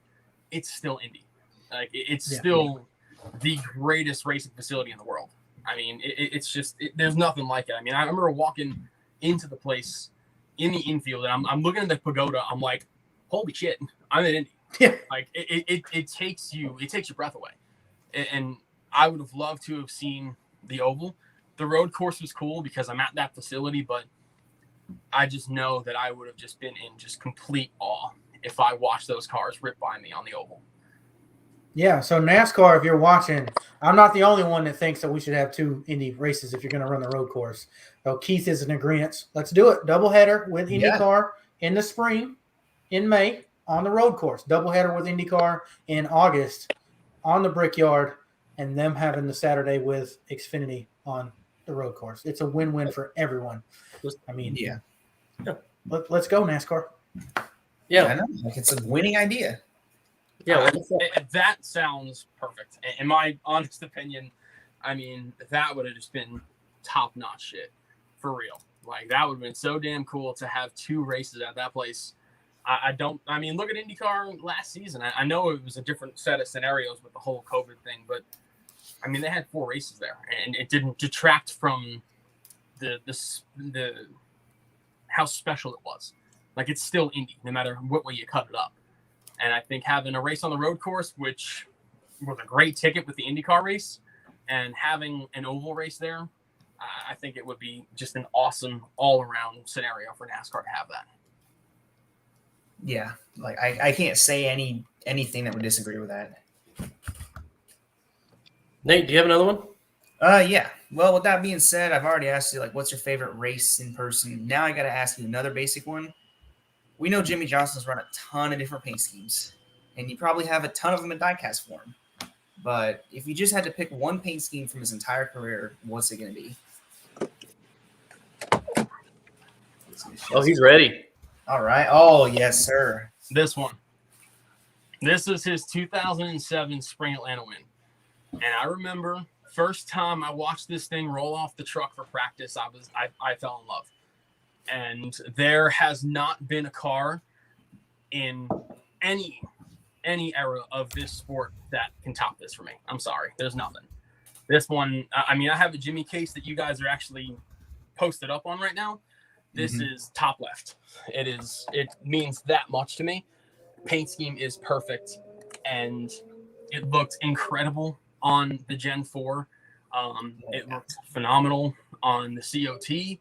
it's still Indy. Like, it's still the greatest racing facility in the world. I mean, it's just there's nothing like it. I mean, I remember walking into the place in the infield, and I'm looking at the pagoda. I'm like, holy shit, I'm in Indy. Yeah. Like, it takes your breath away. And I would have loved to have seen the oval. The road course was cool because I'm at that facility, but I just know that I would have just been in just complete awe if I watched those cars rip by me on the oval. Yeah, so NASCAR, if you're watching, I'm not the only one that thinks that we should have 2 Indy races if you're going to run the road course. So Keith is in agreement. Let's do it. Doubleheader with IndyCar in the spring, in May, on the road course. Doubleheader with IndyCar in August on the Brickyard, and them having the Saturday with Xfinity on the road course. It's a win-win for everyone. I mean, let's go, NASCAR. Yeah, I know. Like, it's a winning idea. Yeah, that sounds perfect. In my honest opinion, I mean, that would have just been top-notch shit, for real. Like, that would have been so damn cool to have 2 races at that place. I mean, look at IndyCar last season. I know it was a different set of scenarios with the whole COVID thing, but, I mean, they had 4 races there, and it didn't detract from the how special it was. Like, it's still Indy, no matter what way you cut it up. And I think having a race on the road course, which was a great ticket with the IndyCar race, and having an oval race there, I think it would be just an awesome all-around scenario for NASCAR to have that. Yeah, like I can't say anything that would disagree with that. Nate, do you have another one? Yeah. Well, with that being said, I've already asked you, like, what's your favorite race in person? Now I got to ask you another basic one. We know Jimmy Johnson's run a ton of different paint schemes, and you probably have a ton of them in diecast form. But if you just had to pick one paint scheme from his entire career, what's it going to be? Oh, he's ready. All right. Oh, yes, sir. This one. This is his 2007 Spring Atlanta win. And I remember first time I watched this thing roll off the truck for practice, I fell in love. And there has not been a car in any era of this sport that can top this for me. I'm sorry. There's nothing. This one, I mean, I have a Jimmy case that you guys are actually posted up on right now. This is top left. It means that much to me. Paint scheme is perfect, and it looked incredible on the Gen 4. It looked phenomenal on the COT,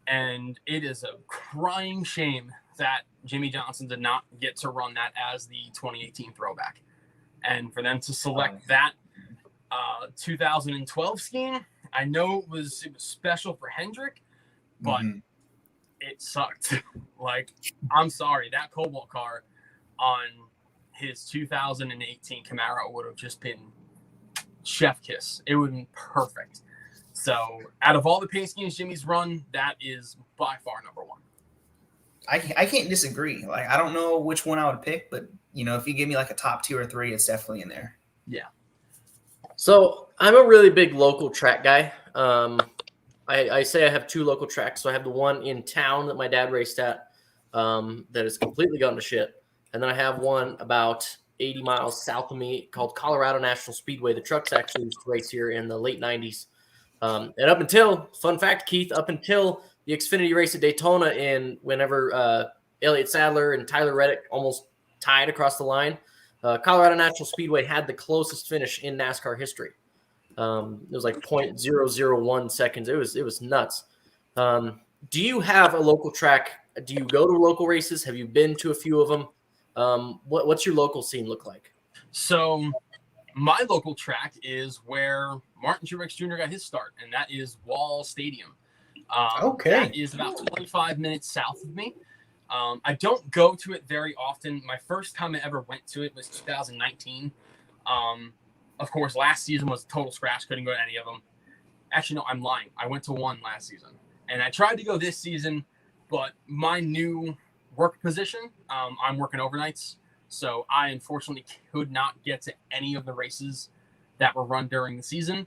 and it is a crying shame that Jimmy Johnson did not get to run that as the 2018 throwback. And for them to select that 2012 scheme, I know it was special for Hendrick, but it sucked. Like, I'm sorry, that Cobalt car on his 2018 Camaro would have just been chef kiss. It would have been perfect. So out of all the paint schemes Jimmy's run, that is by far number one. I can't disagree. Like, I don't know which one I would pick, but, you know, if you give me like a top 2 or 3, it's definitely in there. Yeah. So I'm a really big local track guy. I say I have 2 local tracks. So I have the one in town that my dad raced at that has completely gone to shit. And then I have one about 80 miles south of me called Colorado National Speedway. The trucks actually used to race here in the late 90s. And up until, fun fact, Keith, up until the Xfinity race at Daytona and whenever Elliott Sadler and Tyler Reddick almost tied across the line, Colorado National Speedway had the closest finish in NASCAR history. It was like 0.001 seconds. It was nuts. Do you have a local track? Do you go to local races? Have you been to a few of them? What's your local scene look like? So my local track is where Martin Truex Jr. got his start, and that is Wall Stadium. Okay. That is about 25 minutes south of me. I don't go to it very often. My first time I ever went to it was 2019. Of course, last season was a total scratch. Couldn't go to any of them. Actually, no, I'm lying. I went to one last season. And I tried to go this season, but my new work position, I'm working overnights. So I unfortunately could not get to any of the races that were run during the season.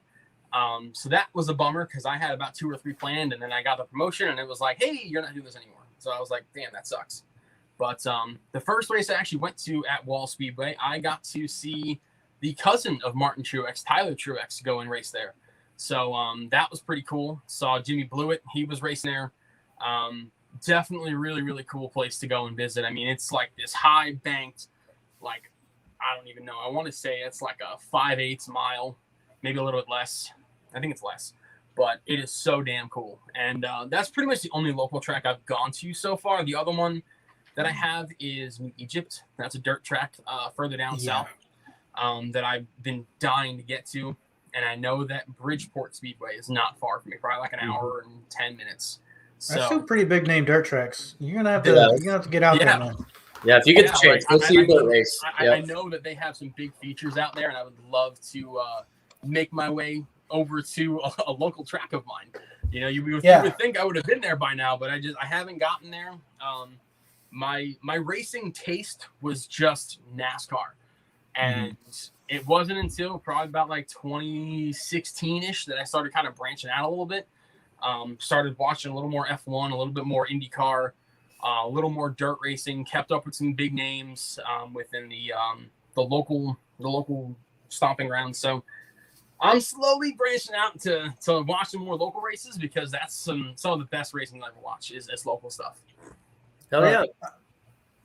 So that was a bummer because I had about 2 or 3 planned, and then I got the promotion, and it was like, hey, you're not doing this anymore. So I was like, damn, that sucks. But the first race I actually went to at Wall Speedway, I got to see the cousin of Martin Truex, Tyler Truex, go and race there. So that was pretty cool. Saw Jimmy Blewett. He was racing there. Definitely really, really cool place to go and visit. I mean, it's like this high banked, like, I don't even know. I want to say it's like a 5/8 mile, maybe a little bit less. I think it's less. But it is so damn cool. And that's pretty much the only local track I've gone to so far. The other one that I have is New Egypt. That's a dirt track further down south that I've been dying to get to. And I know that Bridgeport Speedway is not far from me, probably like an hour and 10 minutes. So, that's two pretty big name dirt tracks. You're gonna have to get out there, man. Yeah, if you get the chance, like, let's see a dirt race. I know that they have some big features out there, and I would love to make my way over to a local track of mine. You know, you would think I would have been there by now, but I haven't gotten there. My racing taste was just NASCAR, and it wasn't until probably about like 2016-ish that I started kind of branching out a little bit. Started watching a little more F1, a little bit more IndyCar, a little more dirt racing. Kept up with some big names within the local stomping grounds. So I'm slowly branching out to watching more local races, because that's some of the best racing I ever watch is local stuff. Hell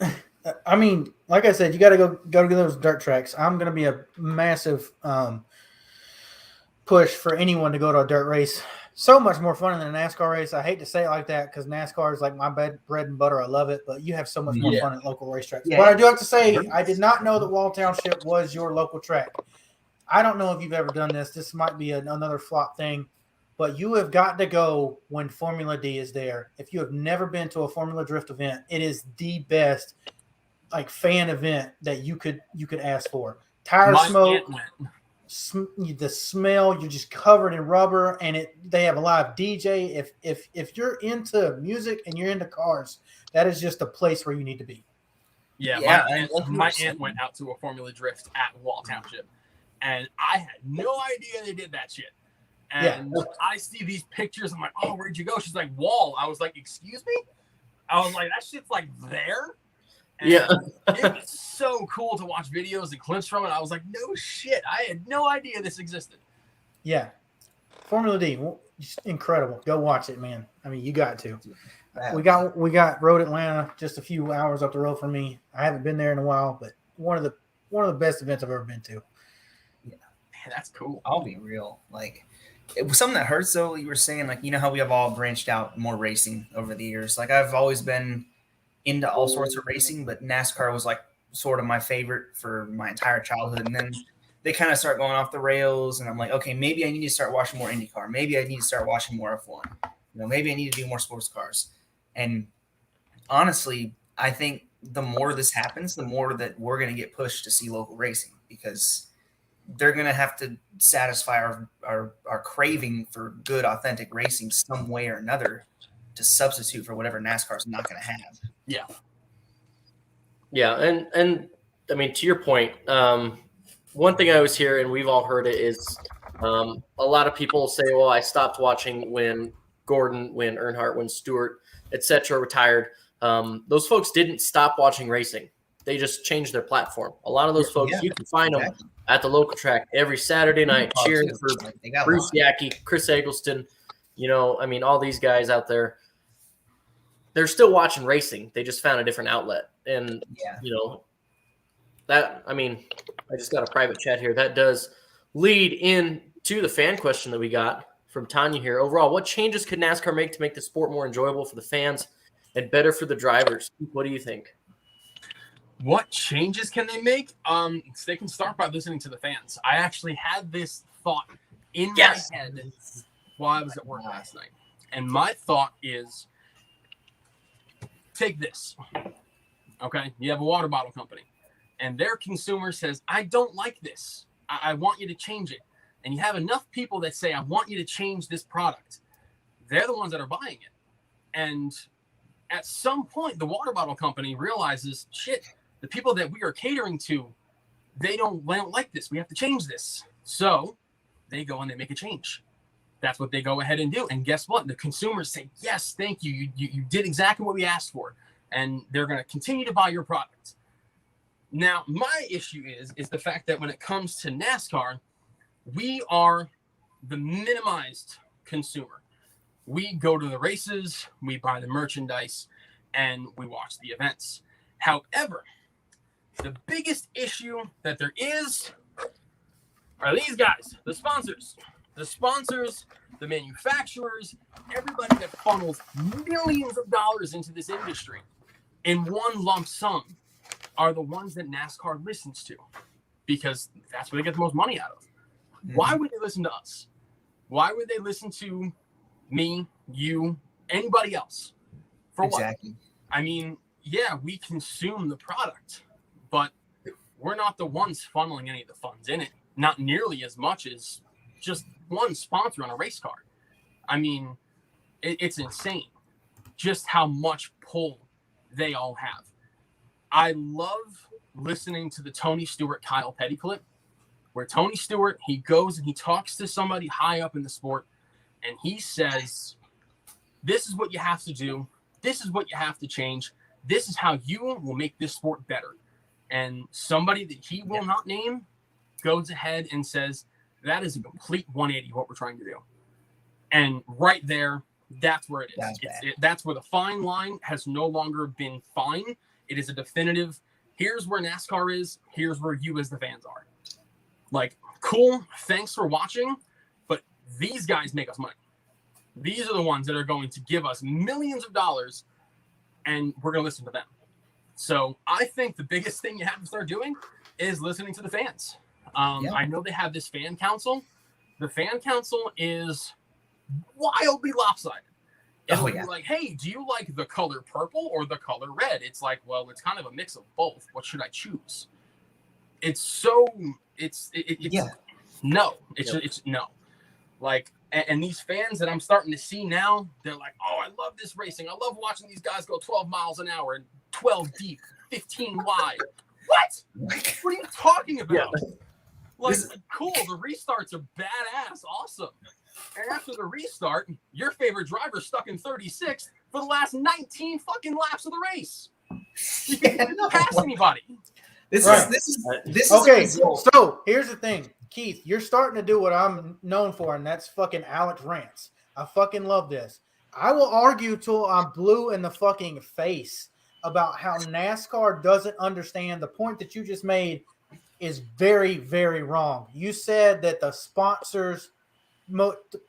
yeah. I mean, like I said, you got to go to those dirt tracks. I'm going to be a massive push for anyone to go to a dirt race. So much more fun than a NASCAR race. I hate to say it like that, because NASCAR is like my bread and butter. I love it, but you have so much more fun at local racetracks. Yeah. But I do have to say, I did not know that Wall Township was your local track. I don't know if you've ever done this. This might be another flop thing, but you have got to go when Formula D is there. If you have never been to a Formula Drift event, it is the best fan event that you could ask for. Tire smoke, the smell, you're just covered in rubber, and they have a live DJ. If you're into music and you're into cars, that is just a place where you need to be. Yeah, my aunt went out to a Formula Drift at Wall Township, and I had no idea they did that shit. And I see these pictures. I'm like, oh, where'd you go? She's like, Wall. I was like, excuse me? I was like, that shit's like there? And it was so cool to watch videos and clips from it. I was like, no shit. I had no idea this existed. Yeah. Formula D, just incredible. Go watch it, man. I mean, you got to. We got Road Atlanta just a few hours up the road from me. I haven't been there in a while, but one of the best events I've ever been to. Yeah. Man, that's cool. I'll be real. Like, it was something that hurts, though. You were saying, like, you know how we have all branched out more racing over the years. Like, I've always been into all sorts of racing, but NASCAR was like sort of my favorite for my entire childhood. And then they kind of start going off the rails, and I'm like, okay, maybe I need to start watching more IndyCar. Maybe I need to start watching more F1. You know, maybe I need to do more sports cars. And honestly, I think the more this happens, the more that we're going to get pushed to see local racing, because they're going to have to satisfy our craving for good, authentic racing some way or another to substitute for whatever NASCAR is not going to have. Yeah. Yeah. And I mean, to your point, one thing I always hear, and we've all heard it, is a lot of people say, well, I stopped watching when Gordon, when Earnhardt, when Stewart, etc. retired. Those folks didn't stop watching racing. They just changed their platform. A lot of those folks, you can find them at the local track every Saturday night cheering for Bruce Yackey, Chris Eggleston, I mean, all these guys out there. They're still watching racing. They just found a different outlet. And, that, I mean, I just got a private chat here. That does lead into the fan question that we got from Tanya here. Overall, what changes could NASCAR make to make the sport more enjoyable for the fans and better for the drivers? What do you think? What changes can they make? They can start by listening to the fans. I actually had this thought in my head while I was at work last night. And my thought is, take this. Okay, you have a water bottle company, and their consumer says, I don't like this. I want you to change it. And you have enough people that say, I want you to change this product. They're the ones that are buying it. And at some point, the water bottle company realizes, shit, the people that we are catering to, they don't like this. We have to change this. So they go and they make a change. That's what they go ahead and do. And guess what? The consumers say, yes, thank you. You did exactly what we asked for. and they're going to continue to buy your product. Now, my issue is the fact that when it comes to NASCAR, we are the minimized consumer. We go to the races, we buy the merchandise, and we watch the events. However, the biggest issue that there is are these guys, the sponsors. The sponsors, the manufacturers, everybody that funnels millions of dollars into this industry in one lump sum are the ones that NASCAR listens to, because that's where they get the most money out of. Why would they listen to us? Why would they listen to me, you, anybody else? For Exactly. what? I mean, yeah, we consume the product, but we're not the ones funneling any of the funds in it. Not nearly as much as just one sponsor on a race car. I mean, it's insane just how much pull they all have. I love listening to the Tony Stewart, Kyle Petty clip, where Tony Stewart, he goes and he talks to somebody high up in the sport, and he says, this is what you have to do. This is what you have to change. This is how you will make this sport better. And somebody that he will not name goes ahead and says, that is a complete 180 what we're trying to do. And right there, that's where it is. That's where the fine line has no longer been fine. It is a definitive, here's where NASCAR is, here's where you as the fans are. Like, cool, thanks for watching, but these guys make us money. These are the ones that are going to give us millions of dollars, and we're going to listen to them. So I think the biggest thing you have to start doing is listening to the fans. I know they have this fan council. The fan council is wildly lopsided. It'll be like, hey, do you like the color purple or the color red? It's like, well, it's kind of a mix of both. What should I choose? It's no. It's no. Like, and these fans that I'm starting to see now, they're like, oh, I love this racing. I love watching these guys go 12 miles an hour and 12 deep, 15 wide. What? What are you talking about? Like, cool, the restarts are badass, awesome. And after the restart, your favorite driver's stuck in 36th for the last 19 fucking laps of the race. You didn't pass anybody. This is okay. So here's the thing, Keith, you're starting to do what I'm known for, and that's fucking Alex rants. I fucking love this. I will argue till I'm blue in the fucking face about how NASCAR doesn't understand the point that you just made is very, very wrong. You said that the sponsors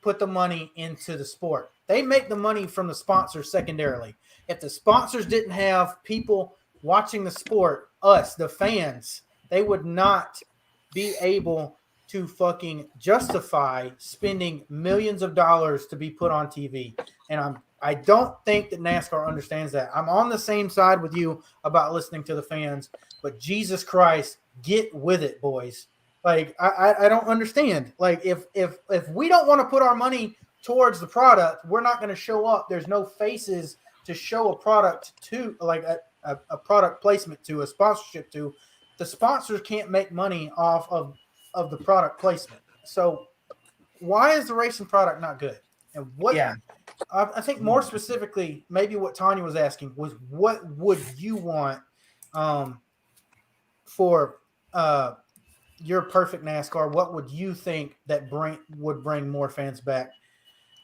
put the money into the sport. They make the money from the sponsors secondarily. If the sponsors didn't have people watching the sport, us, the fans, they would not be able to fucking justify spending millions of dollars to be put on TV. And I don't think that NASCAR understands that. I'm on the same side with you about listening to the fans, but Jesus Christ, get with it, boys. Like, I don't understand. Like, if we don't want to put our money towards the product, we're not going to show up. There's no faces to show a product to, like a product placement to, a sponsorship to. The sponsors can't make money off of the product placement. So why is the racing product not good? And what? Yeah. I think more specifically, maybe what Tanya was asking was, what would you want for your perfect NASCAR? What would you think that would bring more fans back?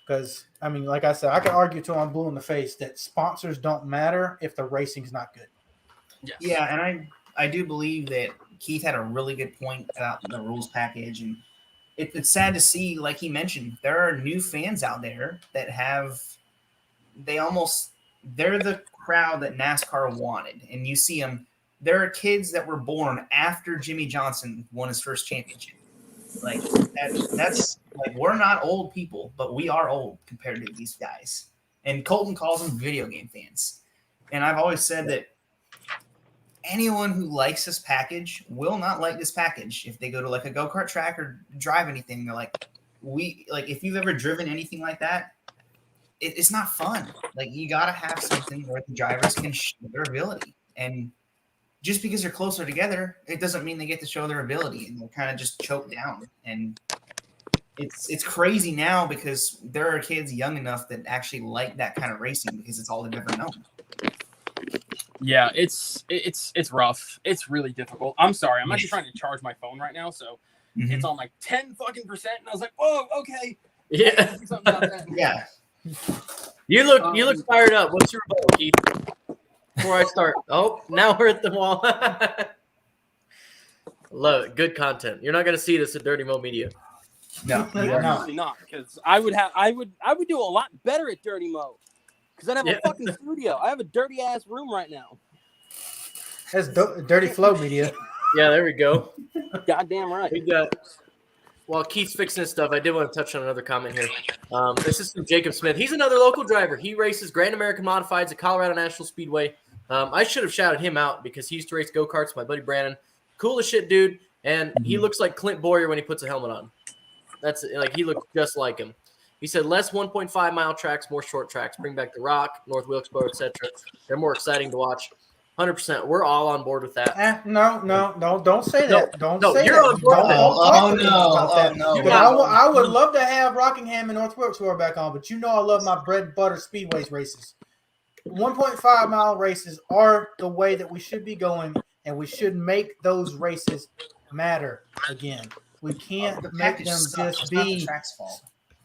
Because, I mean, like I said, I could argue till I'm blue in the face that sponsors don't matter if the racing's not good. Yes. Yeah, and I do believe that Keith had a really good point about the rules package, and it's sad to see, like he mentioned, there are new fans out there that they're the crowd that NASCAR wanted, and you see them. There are kids that were born after Jimmy Johnson won his first championship. Like that's like, we're not old people, but we are old compared to these guys. And Colton calls them video game fans. And I've always said that anyone who likes this package will not like this package if they go to like a go-kart track or drive anything. They're like, if you've ever driven anything like that, it's not fun. Like, you got to have something where the drivers can show their ability. And just because they're closer together, it doesn't mean they get to show their ability, and they're kind of just choked down. And it's crazy now because there are kids young enough that actually like that kind of racing because it's all they've ever known. Yeah, it's rough. It's really difficult. I'm sorry. I'm actually trying to charge my phone right now, so it's on like 10 fucking %, and I was like, whoa, okay. Yeah. Do something about that. Yeah. You look fired up. What's your vote, Keith? Before I start. Oh, now we're at the wall. Love it. Good content. You're not gonna see this at Dirty Mo Media. No, you are not. Absolutely not, because I would do a lot better at Dirty Mo, because I'd have a fucking studio. I have a dirty ass room right now. That's Dirty Flow Media. Yeah, there we go. Goddamn right. We got. While Keith's fixing his stuff, I did want to touch on another comment here. This is from Jacob Smith. He's another local driver. He races Grand American Modifieds at Colorado National Speedway. I should have shouted him out because he used to race go-karts with my buddy Brandon. Cool as shit, dude. And he looks like Clint Boyer when he puts a helmet on. That's like he looks just like him. He said less 1.5-mile tracks, more short tracks. Bring back the Rock, North Wilkesboro, etc. They're more exciting to watch. 100%. We're all on board with that. No, don't say that. Don't say you're that. on board. I would love to have Rockingham and North Wilkesboro back on, but you know I love my bread and butter speedways races. 1.5-mile races are the way that we should be going, and we should make those races matter again. We can't make them just be.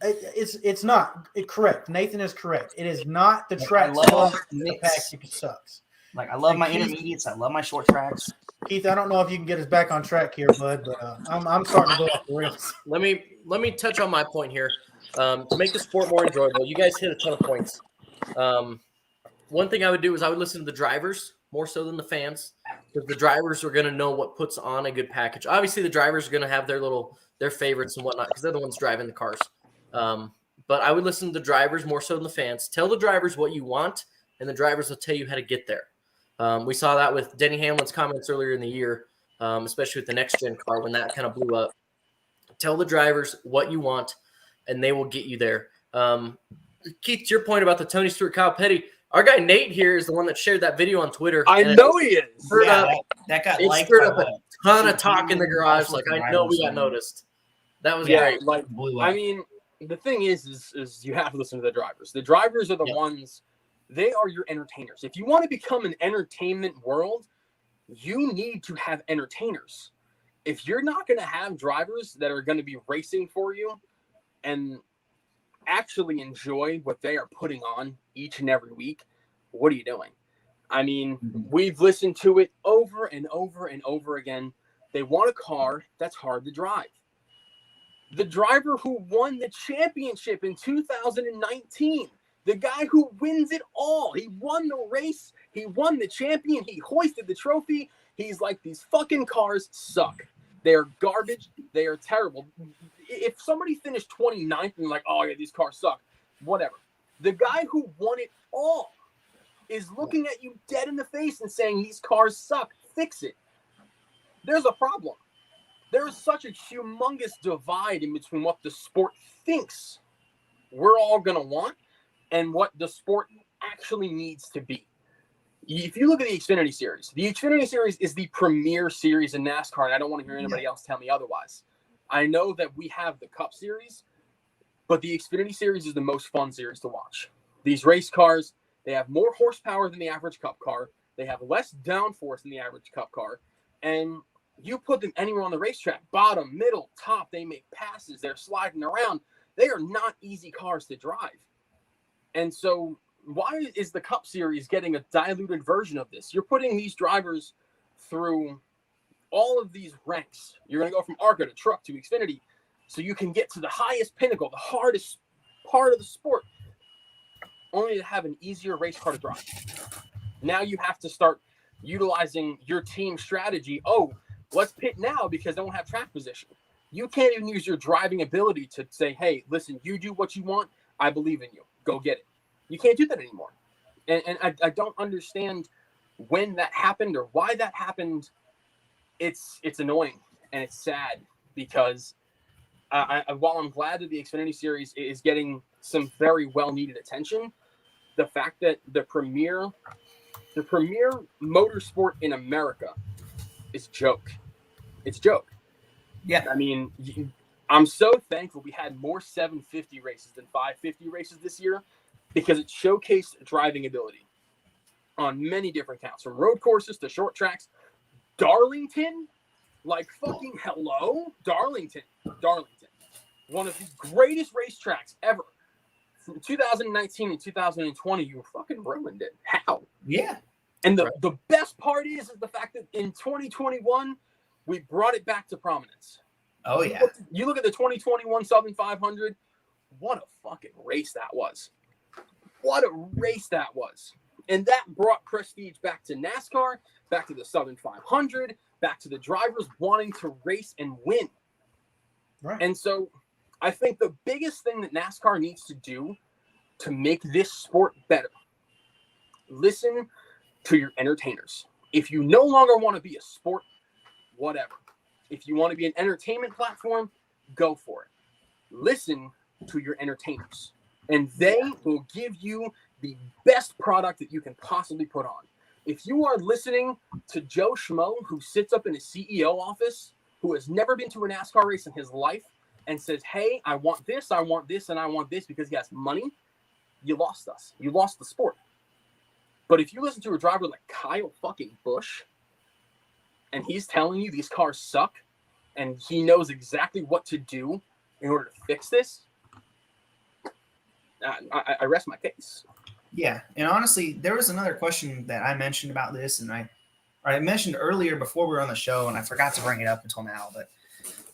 It's not correct. Nathan is correct. It is not the track. The package sucks. Like, I love my intermediates. I love my short tracks. Keith, I don't know if you can get us back on track here, bud, but I'm starting to go off the rails. Let me touch on my point here. To make the sport more enjoyable, you guys hit a ton of points. One thing I would do is I would listen to the drivers more so than the fans, because the drivers are going to know what puts on a good package. Obviously, the drivers are going to have their favorites and whatnot because they're the ones driving the cars. But I would listen to the drivers more so than the fans. Tell the drivers what you want, and the drivers will tell you how to get there. We saw that with Denny Hamlin's comments earlier in the year, especially with the next-gen car when that kind of blew up. Tell the drivers what you want, and they will get you there. Keith, to your point about the Tony Stewart, Kyle Petty, our guy Nate here is the one that shared that video on Twitter. I know he is. That got it stirred up a ton of talk in the garage. Like, I know we got noticed. That was great. Like, I mean, the thing is you have to listen to the drivers. The drivers are the ones. They are your entertainers. If you want to become an entertainment world, you need to have entertainers. If you're not going to have drivers that are going to be racing for you and actually enjoy what they are putting on each and every week, what are you doing? I mean, we've listened to it over and over and over again. They want a car that's hard to drive. The driver who won the championship in 2019, the guy who wins it all. He won the race. He won the champion. He hoisted the trophy. He's like, these fucking cars suck. They're garbage. They are terrible. If somebody finished 29th and like, oh yeah, these cars suck, whatever. The guy who won it all is looking at you dead in the face and saying these cars suck. Fix it. There's a problem. There is such a humongous divide in between what the sport thinks we're all going to want and what the sport actually needs to be. If you look at the Xfinity Series is the premier series in NASCAR, and I don't want to hear anybody else tell me otherwise. I know that we have the Cup Series, but the Xfinity Series is the most fun series to watch. These race cars, they have more horsepower than the average Cup car. They have less downforce than the average Cup car. And you put them anywhere on the racetrack, bottom, middle, top, they make passes. They're sliding around. They are not easy cars to drive. And so why is the Cup Series getting a diluted version of this? You're putting these drivers through all of these ranks. You're going to go from ARCA to Truck to Xfinity so you can get to the highest pinnacle, the hardest part of the sport, only to have an easier race car to drive. Now you have to start utilizing your team strategy. Oh, let's pit now because they don't have track position. You can't even use your driving ability to say, hey, listen, you do what you want. I believe in you. Go get it. You can't do that anymore. And I don't understand when that happened or why that happened. It's annoying and it's sad because while I'm glad that the Xfinity Series is getting some very well-needed attention, the fact that the premier motorsport in America is joke. It's joke. Yeah. I mean, I'm so thankful we had more 750 races than 550 races this year because it showcased driving ability. on many different counts, from road courses to short tracks. Darlington, like fucking hello, Darlington. One of the greatest racetracks ever. From 2019 and 2020, you fucking ruined it. How? Yeah. And the best part is the fact that in 2021, we brought it back to prominence. Oh, yeah. You look at the 2021 Southern 500, what a fucking race that was. What a race that was. And that brought prestige back to NASCAR, back to the Southern 500, back to the drivers wanting to race and win. Right. And so I think the biggest thing that NASCAR needs to do to make this sport better, listen to your entertainers. If you no longer want to be a sport, whatever. If you want to be an entertainment platform, go for it. Listen to your entertainers, and they will give you the best product that you can possibly put on. If you are listening to Joe Schmo, who sits up in a CEO office, who has never been to a NASCAR race in his life, and says, hey, I want this, and I want this because he has money, you lost us. You lost the sport. But if you listen to a driver like Kyle fucking Busch, and he's telling you these cars suck, and he knows exactly what to do in order to fix this, I rest my case. Yeah, and honestly, there was another question that I mentioned about this, and I mentioned earlier before we were on the show, and I forgot to bring it up until now. But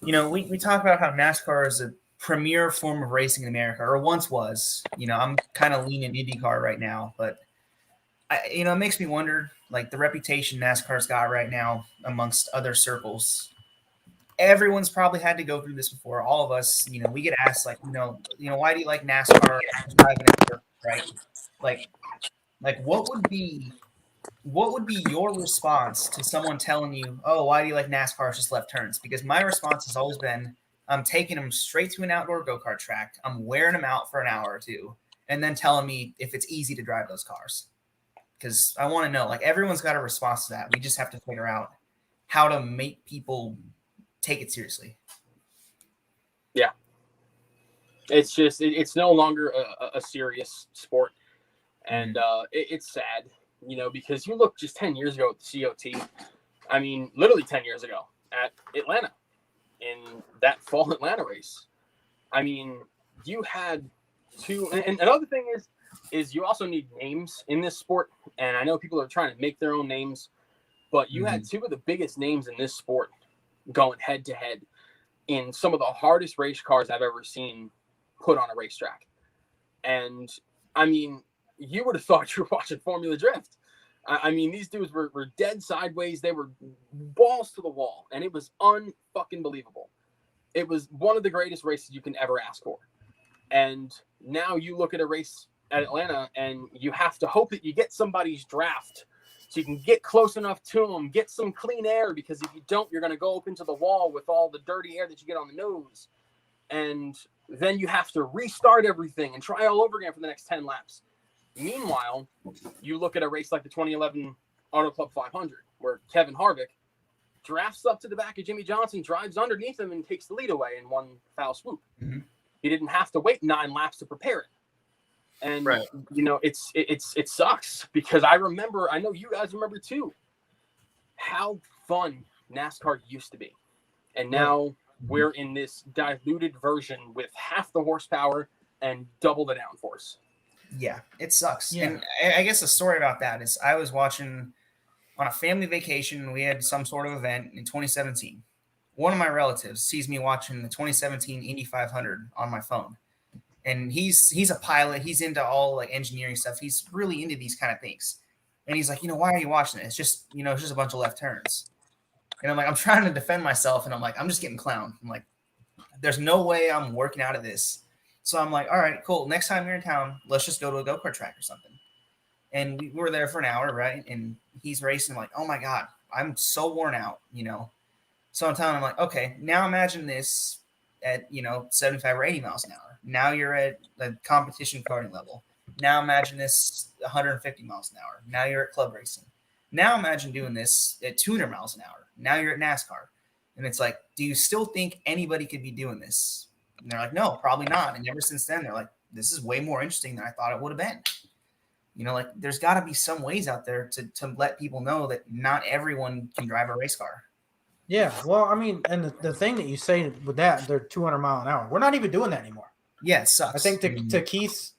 we talk about how NASCAR is a premier form of racing in America, or once was. I'm kind of leaning IndyCar right now, but it makes me wonder, like the reputation NASCAR's got right now amongst other circles. Everyone's probably had to go through this before. All of us, we get asked like, why do you like NASCAR driving at work, right? Like what would be your response to someone telling you, oh, why do you like NASCAR? It's just left turns. Because my response has always been, I'm taking them straight to an outdoor go-kart track. I'm wearing them out for an hour or two, and then telling me if it's easy to drive those cars. Because I want to know, like, everyone's got a response to that. We just have to figure out how to make people take it seriously. Yeah. It's just, it's no longer a serious sport. And it's sad, because you look just 10 years ago at the COT. I mean, literally 10 years ago at Atlanta, in that fall Atlanta race. I mean, you had two, and another thing is you also need names in this sport. And I know people are trying to make their own names, but you had two of the biggest names in this sport going head to head in some of the hardest race cars I've ever seen put on a racetrack. And I mean, you would have thought you were watching Formula Drift. I mean, these dudes were dead sideways. They were balls to the wall, and it was unfucking believable. It was one of the greatest races you can ever ask for. And now you look at a race at Atlanta, and you have to hope that you get somebody's draft so you can get close enough to them, get some clean air, because if you don't, you're going to go up into the wall with all the dirty air that you get on the nose. And then you have to restart everything and try all over again for the next 10 laps. Meanwhile, you look at a race like the 2011 Auto Club 500, where Kevin Harvick drafts up to the back of Jimmy Johnson, drives underneath him, and takes the lead away in one foul swoop. Mm-hmm. He didn't have to wait 9 laps to prepare it. And, it sucks, because I know you guys remember too, how fun NASCAR used to be. And now we're in this diluted version with half the horsepower and double the downforce. Yeah, it sucks. Yeah. And I guess the story about that is I was watching on a family vacation. We had some sort of event in 2017. One of my relatives sees me watching the 2017 Indy 500 on my phone. And he's a pilot. He's into all like engineering stuff. He's really into these kind of things. And he's like, why are you watching it? It's just a bunch of left turns. And I'm like, I'm trying to defend myself. And I'm like, I'm just getting clowned. I'm like, there's no way I'm working out of this. So I'm like, all right, cool. Next time you're in town, let's just go to a go-kart track or something. And we were there for an hour, right? And he's racing like, oh my God, I'm so worn out, So I'm telling him like, okay, now imagine this at, 75 or 80 miles an hour. Now you're at the competition karting level. Now imagine this 150 miles an hour. Now you're at club racing. Now imagine doing this at 200 miles an hour. Now you're at NASCAR. And it's like, do you still think anybody could be doing this? And they're like, no, probably not. And ever since then, they're like, this is way more interesting than I thought it would have been. Like there's got to be some ways out there to let people know that not everyone can drive a race car. Yeah, well, I mean, and the thing that you say with that, they're 200 mile an hour. We're not even doing that anymore. Yeah, it sucks. I think to Keith's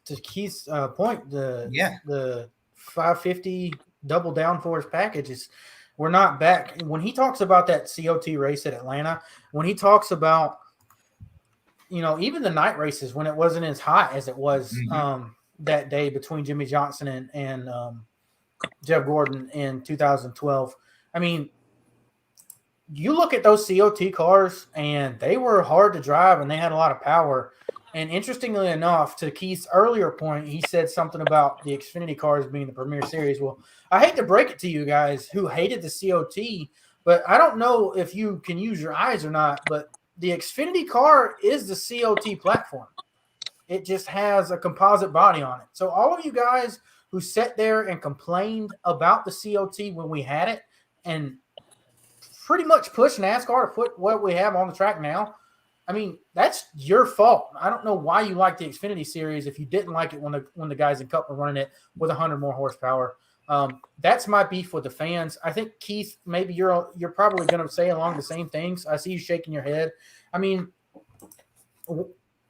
point, the 550 double downforce package is we're not back. When he talks about that COT race at Atlanta, when he talks about even the night races when it wasn't as hot as it was that day between Jimmy Johnson and Jeff Gordon in 2012. I mean, you look at those COT cars and they were hard to drive and they had a lot of power. And interestingly enough, to Keith's earlier point, he said something about the Xfinity cars being the premier series. Well, I hate to break it to you guys who hated the COT, but I don't know if you can use your eyes or not, but the Xfinity car is the COT platform. It just has a composite body on it. So all of you guys who sat there and complained about the COT when we had it and pretty much pushed NASCAR to put what we have on the track now, I mean, that's your fault. I don't know why you like the Xfinity series if you didn't like it when the guys in Cup were running it with 100 more horsepower. That's my beef with the fans. I think, Keith, maybe you're probably going to say along the same things. I see you shaking your head. I mean,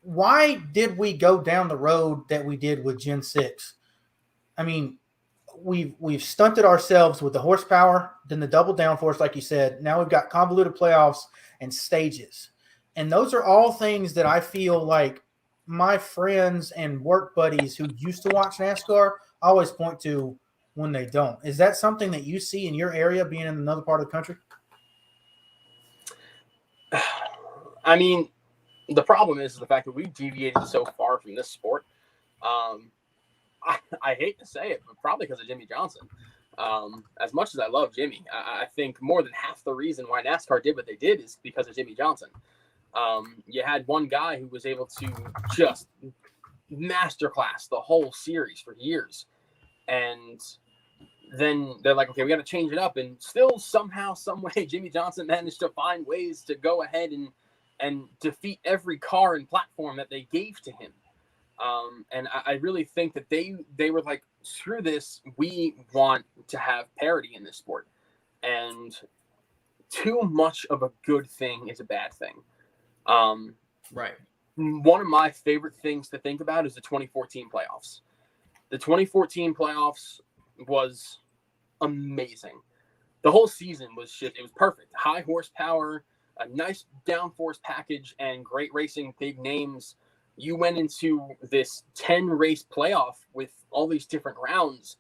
why did we go down the road that we did with Gen 6? I mean, we've stunted ourselves with the horsepower, then the double downforce, like you said. Now we've got convoluted playoffs and stages. And those are all things that I feel like my friends and work buddies who used to watch NASCAR always point to when they don't. Is that something that you see in your area being in another part of the country? I mean, the problem is the fact that we deviated so far from this sport. I hate to say it, but probably because of Jimmy Johnson. As much as I love Jimmy, I think more than half the reason why NASCAR did what they did is because of Jimmy Johnson. You had one guy who was able to just masterclass the whole series for years. And then they're like, okay, we got to change it up. And still somehow, some way, Jimmy Johnson managed to find ways to go ahead and defeat every car and platform that they gave to him. And I really think that they were like, screw this. We want to have parity in this sport. And too much of a good thing is a bad thing. Right. One of my favorite things to think about is the 2014 playoffs. The 2014 playoffs was amazing. The whole season was it was perfect. High horsepower, a nice downforce package, and great racing, big names. You went into this 10-race playoff with all these different rounds,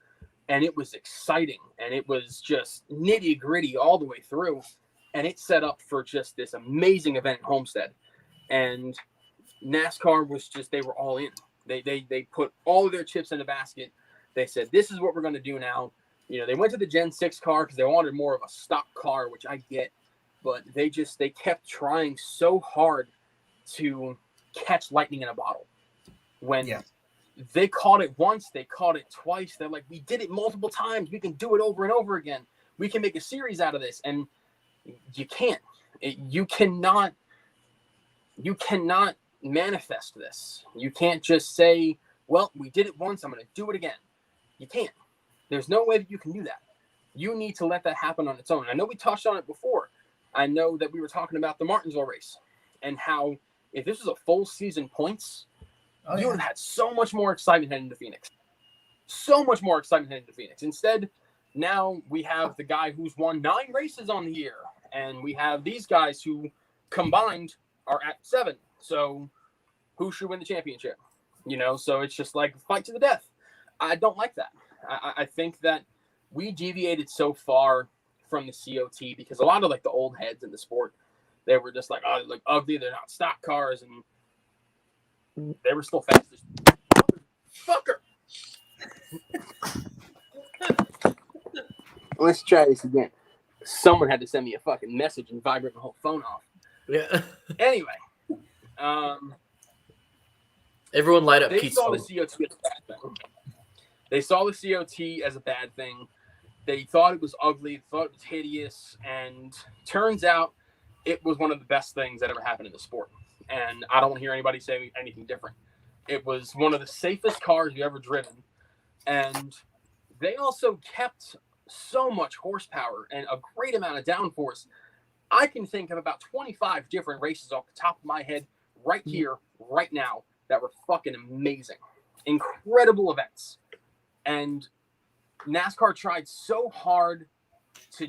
and it was exciting, and it was just nitty-gritty all the way through, and it set up for just this amazing event at Homestead. And NASCAR was just, they were all in. They put all of their chips in the basket. They said, this is what we're going to do now. They went to the Gen 6 car because they wanted more of a stock car, which I get, but they kept trying so hard to catch lightning in a bottle. When they caught it once, they caught it twice. They're like, we did it multiple times. We can do it over and over again. We can make a series out of this. And you can't. You cannot manifest this. You can't just say, well, we did it once, I'm going to do it again. You can't. There's no way that you can do that. You need to let that happen on its own. I know we touched on it before. I know that we were talking about the Martinsville race and how if this was a full season points, you would have had so much more excitement heading to Phoenix. So much more excitement heading to Phoenix. Instead, now we have the guy who's won 9 races on the year, and we have these guys who combined are at 7. So who should win the championship? So it's just like fight to the death. I don't like that. I think that we deviated so far from the COT because a lot of like the old heads in the sport, they were just like, oh, like ugly. They're not stock cars, and they were still fast as fucker. Let's try this again. Someone had to send me a fucking message and vibrate my whole phone off. Yeah. Anyway, everyone light up. They saw the COT as a bad thing. They saw the COT as a bad thing. They thought it was ugly, thought it was hideous, and turns out it was one of the best things that ever happened in the sport. And I don't want to hear anybody say anything different. It was one of the safest cars you ever driven. And they also kept so much horsepower and a great amount of downforce. I can think of about 25 different races off the top of my head right here, right now, that were fucking amazing. Incredible events. And NASCAR tried so hard to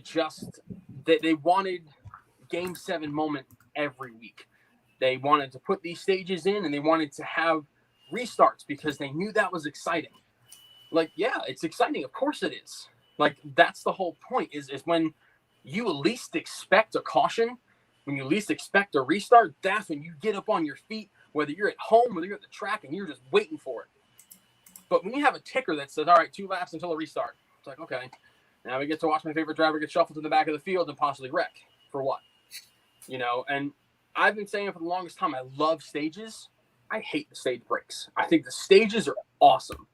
they wanted Game 7 moment every week. They wanted to put these stages in, and they wanted to have restarts because they knew that was exciting. Like, yeah, it's exciting. Of course it is. Like, that's the whole point is when you least expect a caution, when you least expect a restart, that's when you get up on your feet, whether you're at home, whether you're at the track, and you're just waiting for it. But when you have a ticker that says, all right, 2 laps until a restart, it's like, okay, now we get to watch my favorite driver get shuffled to the back of the field and possibly wreck. For what? You know, and I've been saying for the longest time, I love stages. I hate the stage breaks. I think the stages are awesome.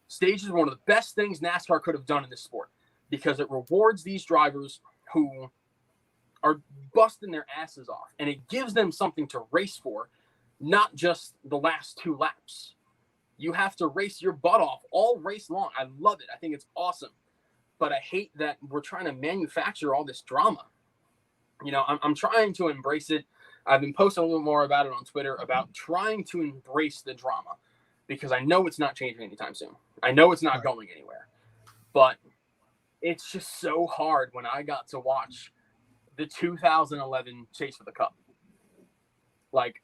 Stages are one of the best things NASCAR could have done in this sport because it rewards these drivers who are busting their asses off, and it gives them something to race for, not just the last 2 laps. You have to race your butt off all race long. I love it. I think it's awesome. But I hate that we're trying to manufacture all this drama. You know, I'm trying to embrace it. I've been posting a little more about it on Twitter about trying to embrace the drama because I know it's not changing anytime soon. I know it's not going anywhere. But it's just so hard when I got to watch the 2011 Chase for the Cup. Like,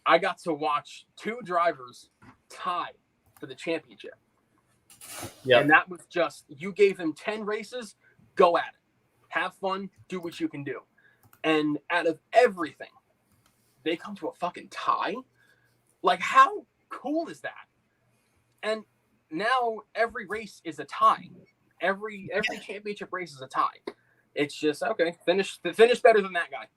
I got to watch 2 drivers tie for the championship. Yeah. And that was just, you gave them 10 races, go at it. Have fun, do what you can do. And out of everything, they come to a fucking tie? Like, how cool is that? And now every race is a tie. Every championship race is a tie. It's just, okay, finish better than that guy.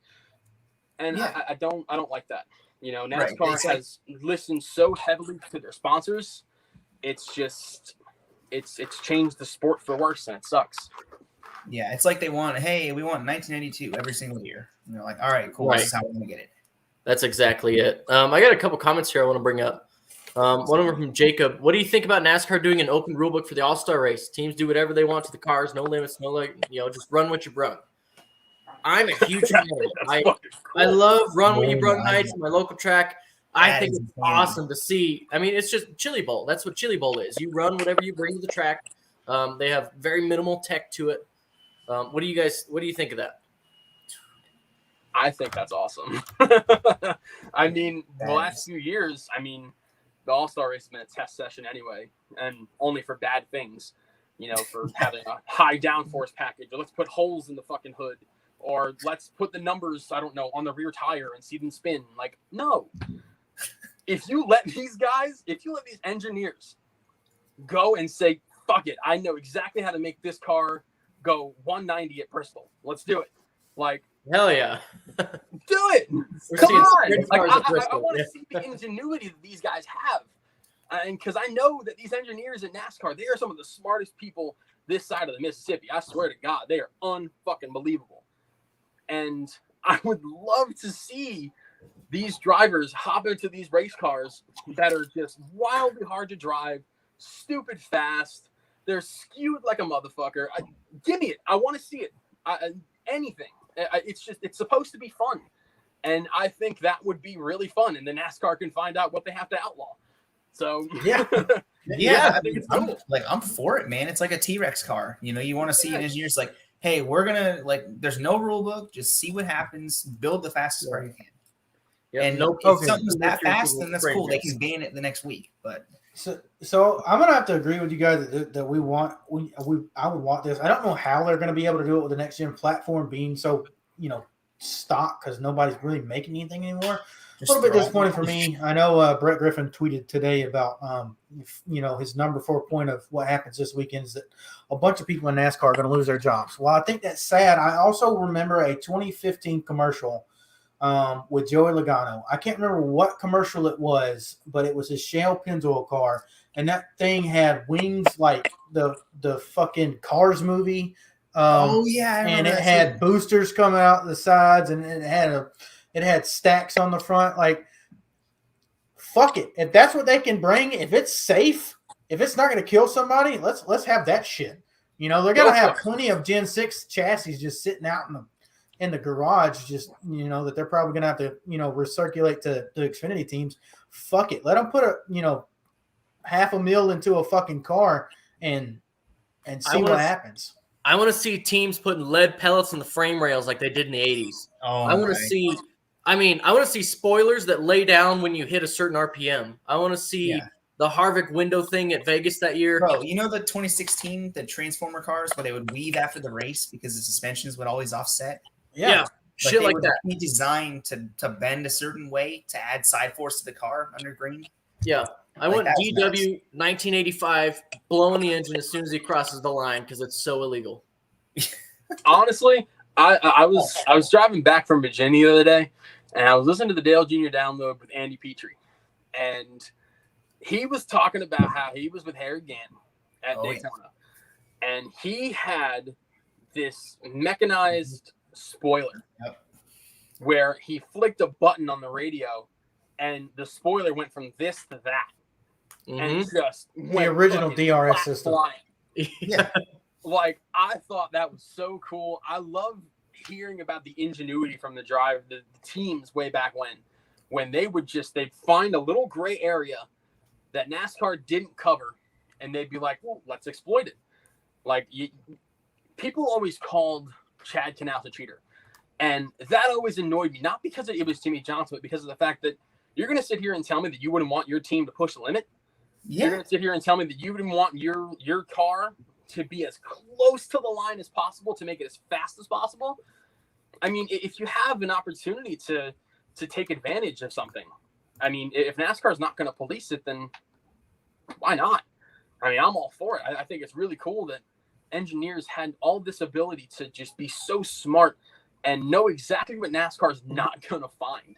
And I don't like that. You know, NASCAR has listened so heavily to their sponsors. It's just, it's changed the sport for worse, and it sucks. Yeah, it's like we want 1992 every single year. And they're like, all right, cool, this is how we're going to get it. That's exactly it. I got a couple comments here I want to bring up. One of them from Jacob. What do you think about NASCAR doing an open rulebook for the All-Star race? Teams do whatever they want to the cars, no limits, just run what you brung. I'm a huge fan of it. I love run what you brung nights in my local track. I think it's awesome to see. I mean, it's just Chili Bowl. That's what Chili Bowl is. You run whatever you bring to the track. They have very minimal tech to it. What do you think of that? I think that's awesome. I mean, the last few years, the All-Star race has been a test session anyway, and only for bad things, for having a high downforce package, or let's put holes in the fucking hood, or let's put the numbers, on the rear tire and see them spin. Like, no. If you let these engineers go and say, fuck it, I know exactly how to make this car go 190 at Bristol. Let's do it. Like, hell yeah. Do it. Come on. Like, I want to see the ingenuity that these guys have. And because I know that these engineers in NASCAR, they are some of the smartest people this side of the Mississippi. I swear to God, they are unfucking believable. And I would love to see these drivers hop into these race cars that are just wildly hard to drive, stupid fast. They're skewed like a motherfucker. Give me it. I want to see it. Anything. It's supposed to be fun. And I think that would be really fun. And then NASCAR can find out what they have to outlaw. So, yeah. I think it's cool. I'm for it, man. It's like a T-Rex car. You want to see an engineer's like, hey, we're going to, there's no rule book. Just see what happens. Build the fastest car you can. Yep. And if something's that fast, then that's cool. They can ban it the next week. But so I'm gonna have to agree with you guys that I would want this. I don't know how they're gonna be able to do it with the next gen platform being so stock because nobody's really making anything anymore. A little bit disappointing for me. I know Brett Griffin tweeted today about his number 4 point of what happens this weekend is that a bunch of people in NASCAR are going to lose their jobs. Well, I think that's sad. I also remember a 2015 commercial with Joey Logano. I can't remember what commercial it was, but it was a Shell Pennzoil car, and that thing had wings like the fucking Cars movie. And it had boosters coming out the sides, and it had stacks on the front. Like, fuck it. If that's what they can bring, if it's safe, if it's not going to kill somebody, let's have that shit. You know, they're Go going to for have it. plenty of Gen 6 chassis just sitting out in the garage, just, you know, that they're probably going to have to, you know, recirculate to the Xfinity teams. Fuck it. Let them put $500,000 into a fucking car and see what happens. I want to see teams putting lead pellets in the frame rails like they did in the 80s. Oh, I want to see spoilers that lay down when you hit a certain RPM. I want to see the Harvick window thing at Vegas that year. Bro, you know the 2016, the Transformer cars where they would weave after the race because the suspensions would always offset? Yeah. Shit like that. Be designed to bend a certain way to add side force to the car under green. Yeah. I Like, want that's DW nuts. 1985 blowing the engine as soon as he crosses the line because it's so illegal. Honestly, I was driving back from Virginia the other day, and I was listening to the Dale Jr. download with Andy Petrie, and he was talking about how he was with Harry Gann at Daytona, and he had this mechanized spoiler where he flicked a button on the radio, and the spoiler went from this to that, and just the original DRS system. Yeah. Like, I thought that was so cool. I love hearing about the ingenuity from the teams way back when they'd find a little gray area that NASCAR didn't cover, and they'd be like, well, let's exploit it. Like, people always called Chad Knaus a cheater, and that always annoyed me, not because it was Jimmy Johnson, but because of the fact that you're going to sit here and tell me that you wouldn't want your team to push the limit. You're going to sit here and tell me that you wouldn't want your car to be as close to the line as possible to make it as fast as possible. I mean, if you have an opportunity to take advantage of something, I mean, if NASCAR is not going to police it, then why not? I mean, I'm all for it. I think it's really cool that engineers had all this ability to just be so smart and know exactly what NASCAR is not going to find.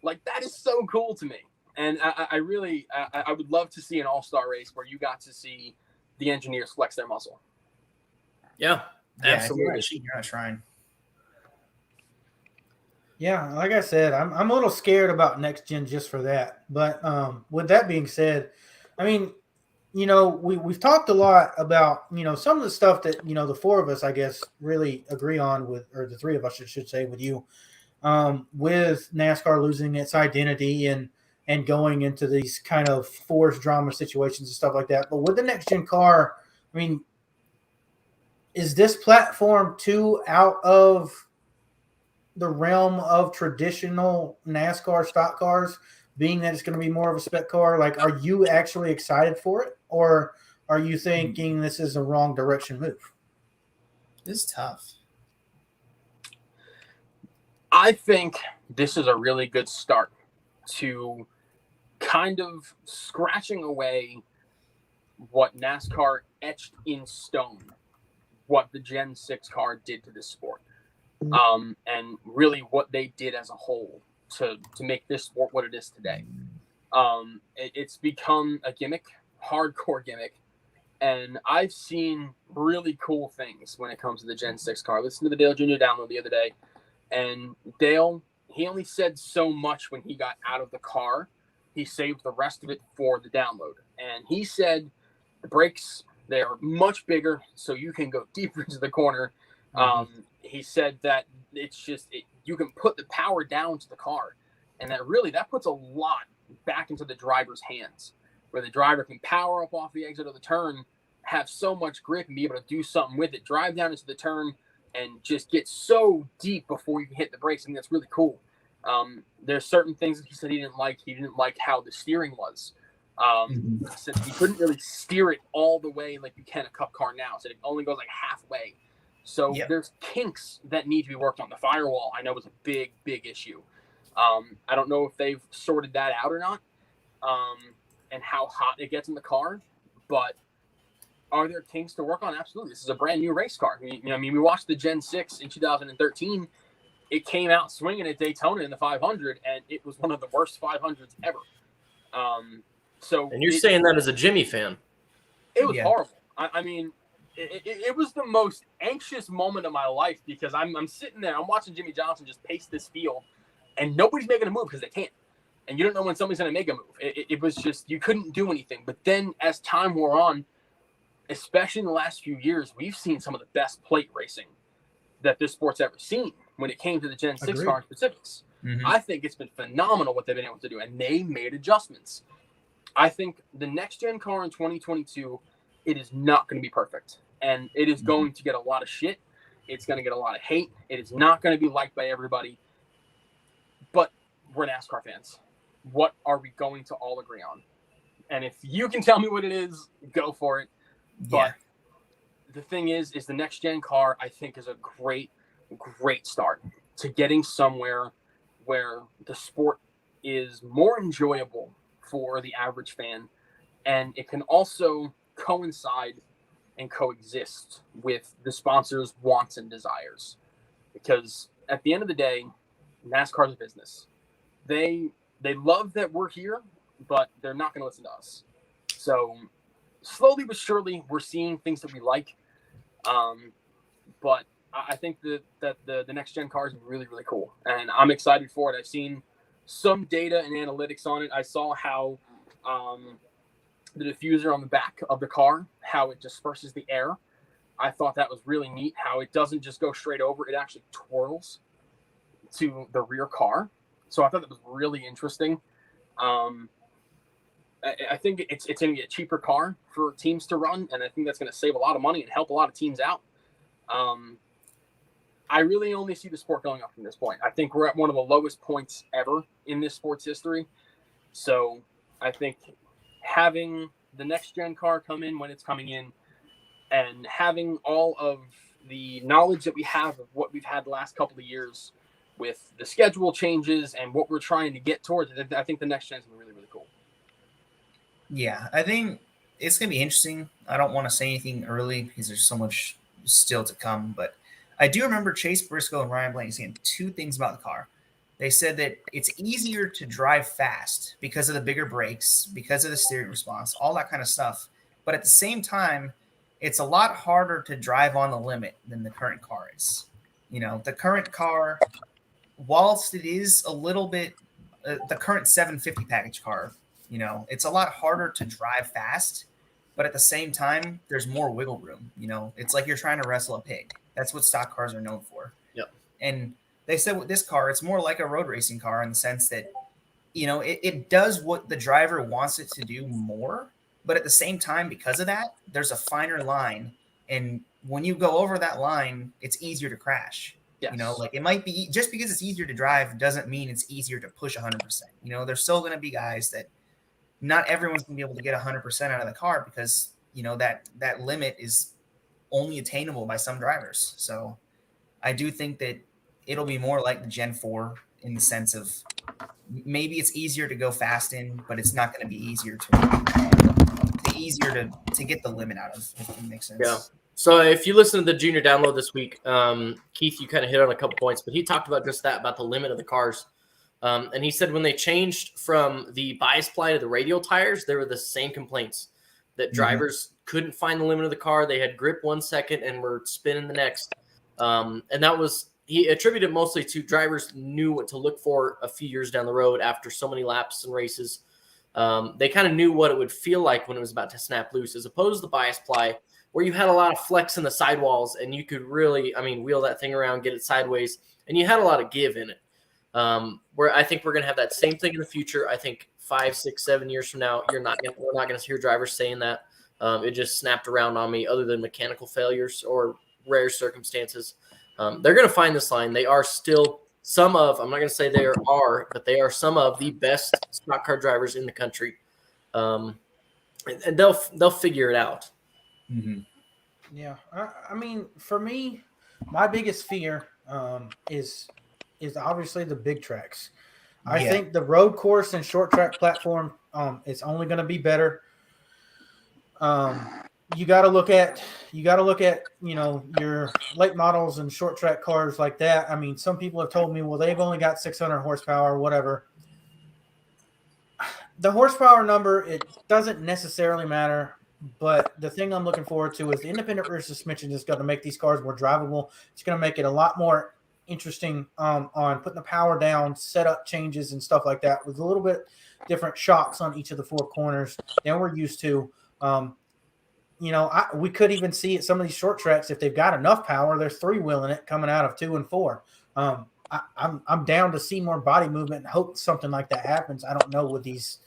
Like, that is so cool to me. And I really would love to see an all-star race where you got to see the engineers flex their muscle. Yeah, absolutely. You're not trying. Yeah, like I said, I'm a little scared about next gen just for that. But with that being said, I mean, you know, we've talked a lot about, you know, some of the stuff that, you know, the four of us, I guess, really agree on with, or the three of us, I should say, with you, with NASCAR losing its identity and going into these kind of forced drama situations and stuff like that. But with the next gen car, I mean, is this platform too out of the realm of traditional NASCAR stock cars, being that it's going to be more of a spec car? Like, are you actually excited for it, or are you thinking this is a wrong direction move? This is tough. I think this is a really good start to kind of scratching away what NASCAR etched in stone, what the Gen 6 car did to this sport. And really what they did as a whole to make this sport what it is today. It's become a gimmick, hardcore gimmick, and I've seen really cool things when it comes to the Gen 6 car. Listen to the Dale Jr. download the other day, and Dale, he only said so much when he got out of the car. He saved the rest of it for the download, and he said the brakes, they are much bigger, so you can go deeper into the corner. He said that it's just you can put the power down to the car, and that puts a lot back into the driver's hands, where the driver can power up off the exit of the turn, have so much grip, and be able to do something with it, drive down into the turn, and just get so deep before you can hit the brakes. I mean, that's really cool. There's certain things that he said he didn't like. He didn't like how the steering was. He said he couldn't really steer it all the way like you can a Cup car now. So it only goes like halfway. So there's kinks that need to be worked on. The firewall, I know, was a big, big issue. I don't know if they've sorted that out or not, and how hot it gets in the car. But are there kinks to work on? Absolutely. This is a brand new race car. We watched the Gen 6 in 2013. It came out swinging at Daytona in the 500, and it was one of the worst 500s ever. And you're saying that as a Jimmy fan? It was horrible. I mean, it was the most anxious moment of my life, because I'm sitting there, I'm watching Jimmy Johnson just pace this field, and nobody's making a move because they can't. and you don't know when somebody's going to make a move. It was just, you couldn't do anything. But then as time wore on, especially in the last few years, we've seen some of the best plate racing that this sport's ever seen when it came to the Gen 6 Agreed. car specifics. Mhm. I think it's been phenomenal what they've been able to do, and they made adjustments. I think the next gen car in 2022, it is not going to be perfect, and it is going to get a lot of shit. It's going to get a lot of hate. It is not going to be liked by everybody, but we're NASCAR fans. What are we going to all agree on? And if you can tell me what it is, go for it. But the thing is the next gen car, I think, is a great start to getting somewhere where the sport is more enjoyable for the average fan, and it can also coincide and coexist with the sponsors' wants and desires. Because at the end of the day, NASCAR is a business. They love that we're here, but they're not going to listen to us. So slowly but surely, we're seeing things that we like. But I think that the next gen car is really, really cool, and I'm excited for it. I've seen some data and analytics on it. I saw how the diffuser on the back of the car, how it disperses the air. I thought that was really neat, how it doesn't just go straight over, it actually twirls to the rear car. So I thought that was really interesting. I think it's going to be a cheaper car for teams to run, and I think that's going to save a lot of money and help a lot of teams out. I really only see the sport going up from this point. I think we're at one of the lowest points ever in this sport's history. So I think having the next gen car come in when it's coming in, and having all of the knowledge that we have of what we've had the last couple of years with the schedule changes and what we're trying to get towards, I think the next gen is going to be really, really cool. Yeah, I think it's going to be interesting. I don't want to say anything early because there's so much still to come, but I do remember Chase Briscoe and Ryan Blaney saying two things about the car. They said that it's easier to drive fast because of the bigger brakes, because of the steering response, all that kind of stuff. But at the same time, it's a lot harder to drive on the limit than the current car is. You know, the current car, whilst it is a little bit, the current 750 package car, you know, it's a lot harder to drive fast, but at the same time, there's more wiggle room. You know, it's like you're trying to wrestle a pig. That's what stock cars are known for. Yep. And they said with this car, it's more like a road racing car in the sense that, you know, it does what the driver wants it to do more, but at the same time, because of that, there's a finer line. And when you go over that line, it's easier to crash. Yes. You know, like it might be just because it's easier to drive doesn't mean it's easier to push 100%. You know, there's still going to be guys that not everyone's going to be able to get 100% out of the car because, you know, that limit is only attainable by some drivers. So I do think that it'll be more like the Gen 4 in the sense of maybe it's easier to go fast in, but it's not going to be easier to get the limit out of, if it makes sense. Yeah. So if you listen to the junior download this week, Keith, you kind of hit on a couple points, but he talked about just that, about the limit of the cars. And he said when they changed from the bias ply to the radial tires, there were the same complaints that drivers couldn't find the limit of the car. They had grip 1 second and were spinning the next. And that was, he attributed mostly to drivers knew what to look for a few years down the road after so many laps and races. They kind of knew what it would feel like when it was about to snap loose, as opposed to the bias ply, where you had a lot of flex in the sidewalls and you could really, wheel that thing around, get it sideways, and you had a lot of give in it. Where I think we're going to have that same thing in the future. I think 5, 6, 7 years from now, we're not going to hear drivers saying that. It just snapped around on me, other than mechanical failures or rare circumstances. They're going to find this line. They are still some of, I'm not going to say they are, but they are some of the best stock car drivers in the country. And they'll figure it out. Mm-hmm. Yeah. I mean, for me, my biggest fear is obviously the big tracks. I think the road course and short track platform is only going to be better. You got to look at, you know, your late models and short track cars like that. I mean, some people have told me, well, they've only got 600 horsepower or whatever. The horsepower number, it doesn't necessarily matter. But the thing I'm looking forward to is the independent rear suspension is going to make these cars more drivable. It's going to make it a lot more interesting on putting the power down, setup changes and stuff like that, with a little bit different shocks on each of the four corners than we're used to. We could even see at some of these short tracks, if they've got enough power, they're three-wheeling it coming out of 2 and 4. I'm down to see more body movement and hope something like that happens. I don't know with these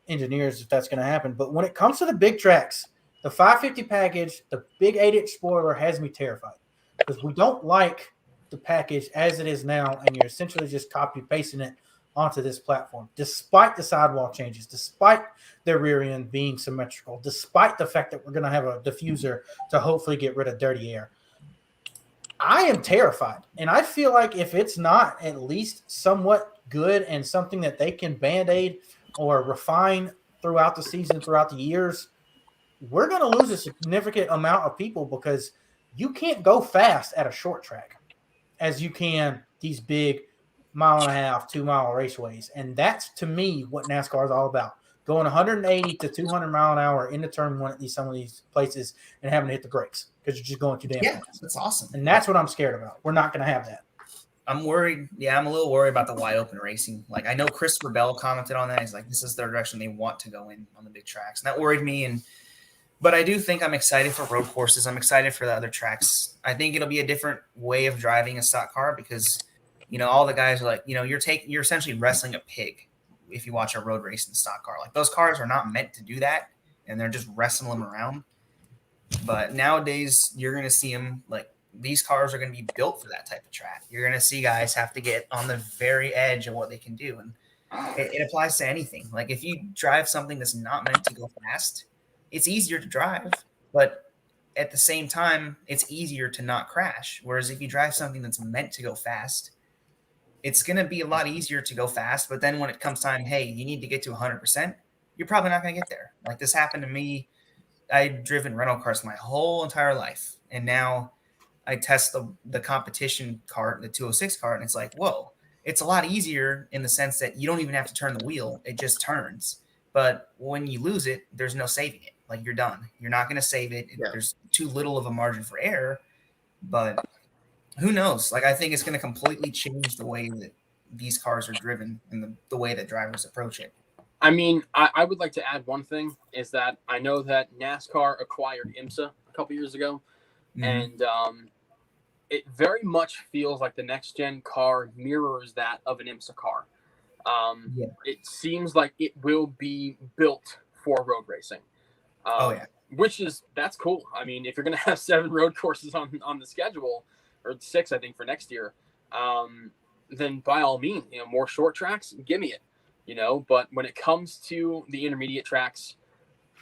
engineers if that's going to happen. But when it comes to the big tracks, the 550 package, the big 8-inch spoiler has me terrified, because we don't like the package as it is now, and you're essentially just copy-pasting it onto this platform, despite the sidewall changes, despite the rear end being symmetrical, despite the fact that we're going to have a diffuser to hopefully get rid of dirty air. I am terrified, and I feel like if it's not at least somewhat good and something that they can Band-Aid or refine throughout the season, throughout the years, we're going to lose a significant amount of people, because you can't go fast at a short track as you can these big 1.5-mile, 2-mile raceways. And that's, to me, what NASCAR is all about. Going 180 to 200 mile an hour into turn one at some of these places and having to hit the brakes because you're just going too damn fast. That's awesome. And that's what I'm scared about. We're not going to have that. I'm worried. Yeah, I'm a little worried about the wide open racing. Like, I know Christopher Bell commented on that. He's like, this is the direction they want to go in on the big tracks. And that worried me. But I do think I'm excited for road courses. I'm excited for the other tracks. I think it'll be a different way of driving a stock car, because, all the guys are like, you're essentially wrestling a pig if you watch a road race in a stock car. Like, those cars are not meant to do that, and they're just wrestling them around. But nowadays, you're going to see them, like, these cars are going to be built for that type of track. You're going to see guys have to get on the very edge of what they can do. And it applies to anything. Like, if you drive something that's not meant to go fast, it's easier to drive, but at the same time, it's easier to not crash. Whereas if you drive something that's meant to go fast, it's going to be a lot easier to go fast. But then when it comes time, hey, you need to get to 100%, you're probably not going to get there. Like, this happened to me. I'd driven rental cars my whole entire life. And now I test the competition cart, the 206 cart, and it's like, whoa, it's a lot easier in the sense that you don't even have to turn the wheel. It just turns. But when you lose it, there's no saving it. Like, you're done. You're not going to save it. Yeah. There's too little of a margin for error. But who knows? Like, I think it's going to completely change the way that these cars are driven and the way that drivers approach it. I mean, I would like to add one thing, is that I know that NASCAR acquired IMSA a couple years ago, and it very much feels like the next-gen car mirrors that of an IMSA car. It seems like it will be built for road racing. That's cool. I mean, if you're going to have 7 road courses on the schedule, or 6, I think, for next year, then by all means, more short tracks, give me it, but when it comes to the intermediate tracks,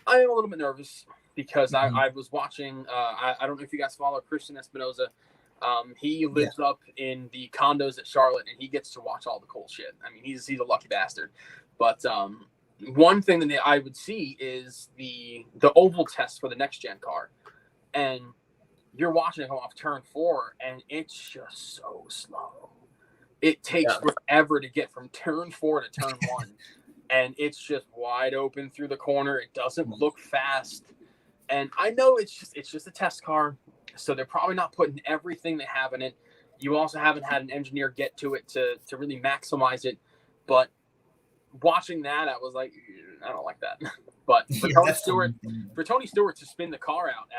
I am a little bit nervous, because I was watching, I don't know if you guys follow Christian Espinoza. He lives up in the condos at Charlotte, and he gets to watch all the cool shit. I mean, he's a lucky bastard. But one thing that I would see is the oval test for the next gen car, and you're watching it come off turn 4, and it's just so slow. It takes forever to get from turn 4 to turn 1, and it's just wide open through the corner. It doesn't look fast, and I know it's just a test car. So they're probably not putting everything they have in it. You also haven't had an engineer get to it to really maximize it. But watching that, I was like, I don't like that. But for Tony Stewart to spin the car out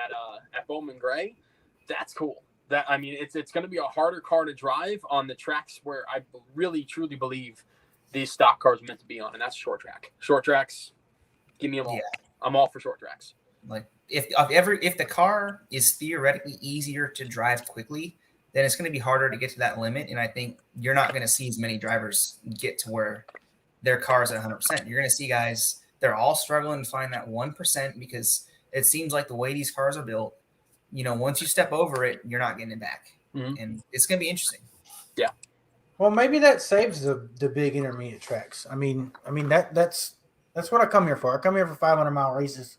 at Bowman Gray, that's cool. It's going to be a harder car to drive on the tracks where I really truly believe these stock cars are meant to be on, and that's short track. Short tracks, give me them all. Yeah. I'm all for short tracks. Like, if the car is theoretically easier to drive quickly, then it's going to be harder to get to that limit. And I think you're not going to see as many drivers get to where their car is at 100%. You're going to see guys, they're all struggling to find that 1%, because it seems like the way these cars are built, once you step over it, you're not getting it back. Mm-hmm. And it's going to be interesting. Yeah. Well, maybe that saves the big intermediate tracks. I mean that's what I come here for. I come here for 500-mile races.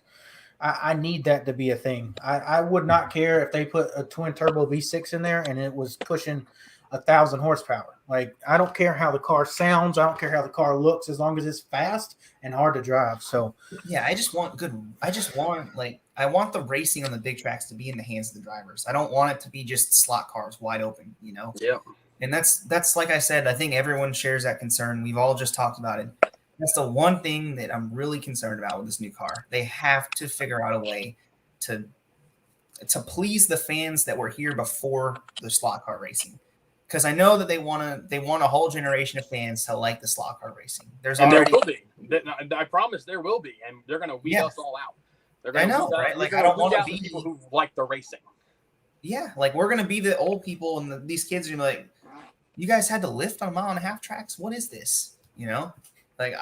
I need that to be a thing. I would not care if they put a twin turbo V6 in there and it was pushing 1,000 horsepower. Like, I don't care how the car sounds. I don't care how the car looks, as long as it's fast and hard to drive. So yeah, I want the racing on the big tracks to be in the hands of the drivers. I don't want it to be just slot cars wide open, Yeah. And that's like I said, I think everyone shares that concern. We've all just talked about it. That's the one thing that I'm really concerned about with this new car. They have to figure out a way to please the fans that were here before the slot car racing. Because I know that they want a whole generation of fans to like the slot car racing. There's And already, there will be. I promise there will be, and they're going to weed us all out. They're I gonna know, weed out- right? they're Like, gonna I don't weed wanna out be- the people who like the racing. yeah, like we're gonna be the old people, and these kids are gonna be like, you guys had to lift on 1.5 tracks. What is this? You know, like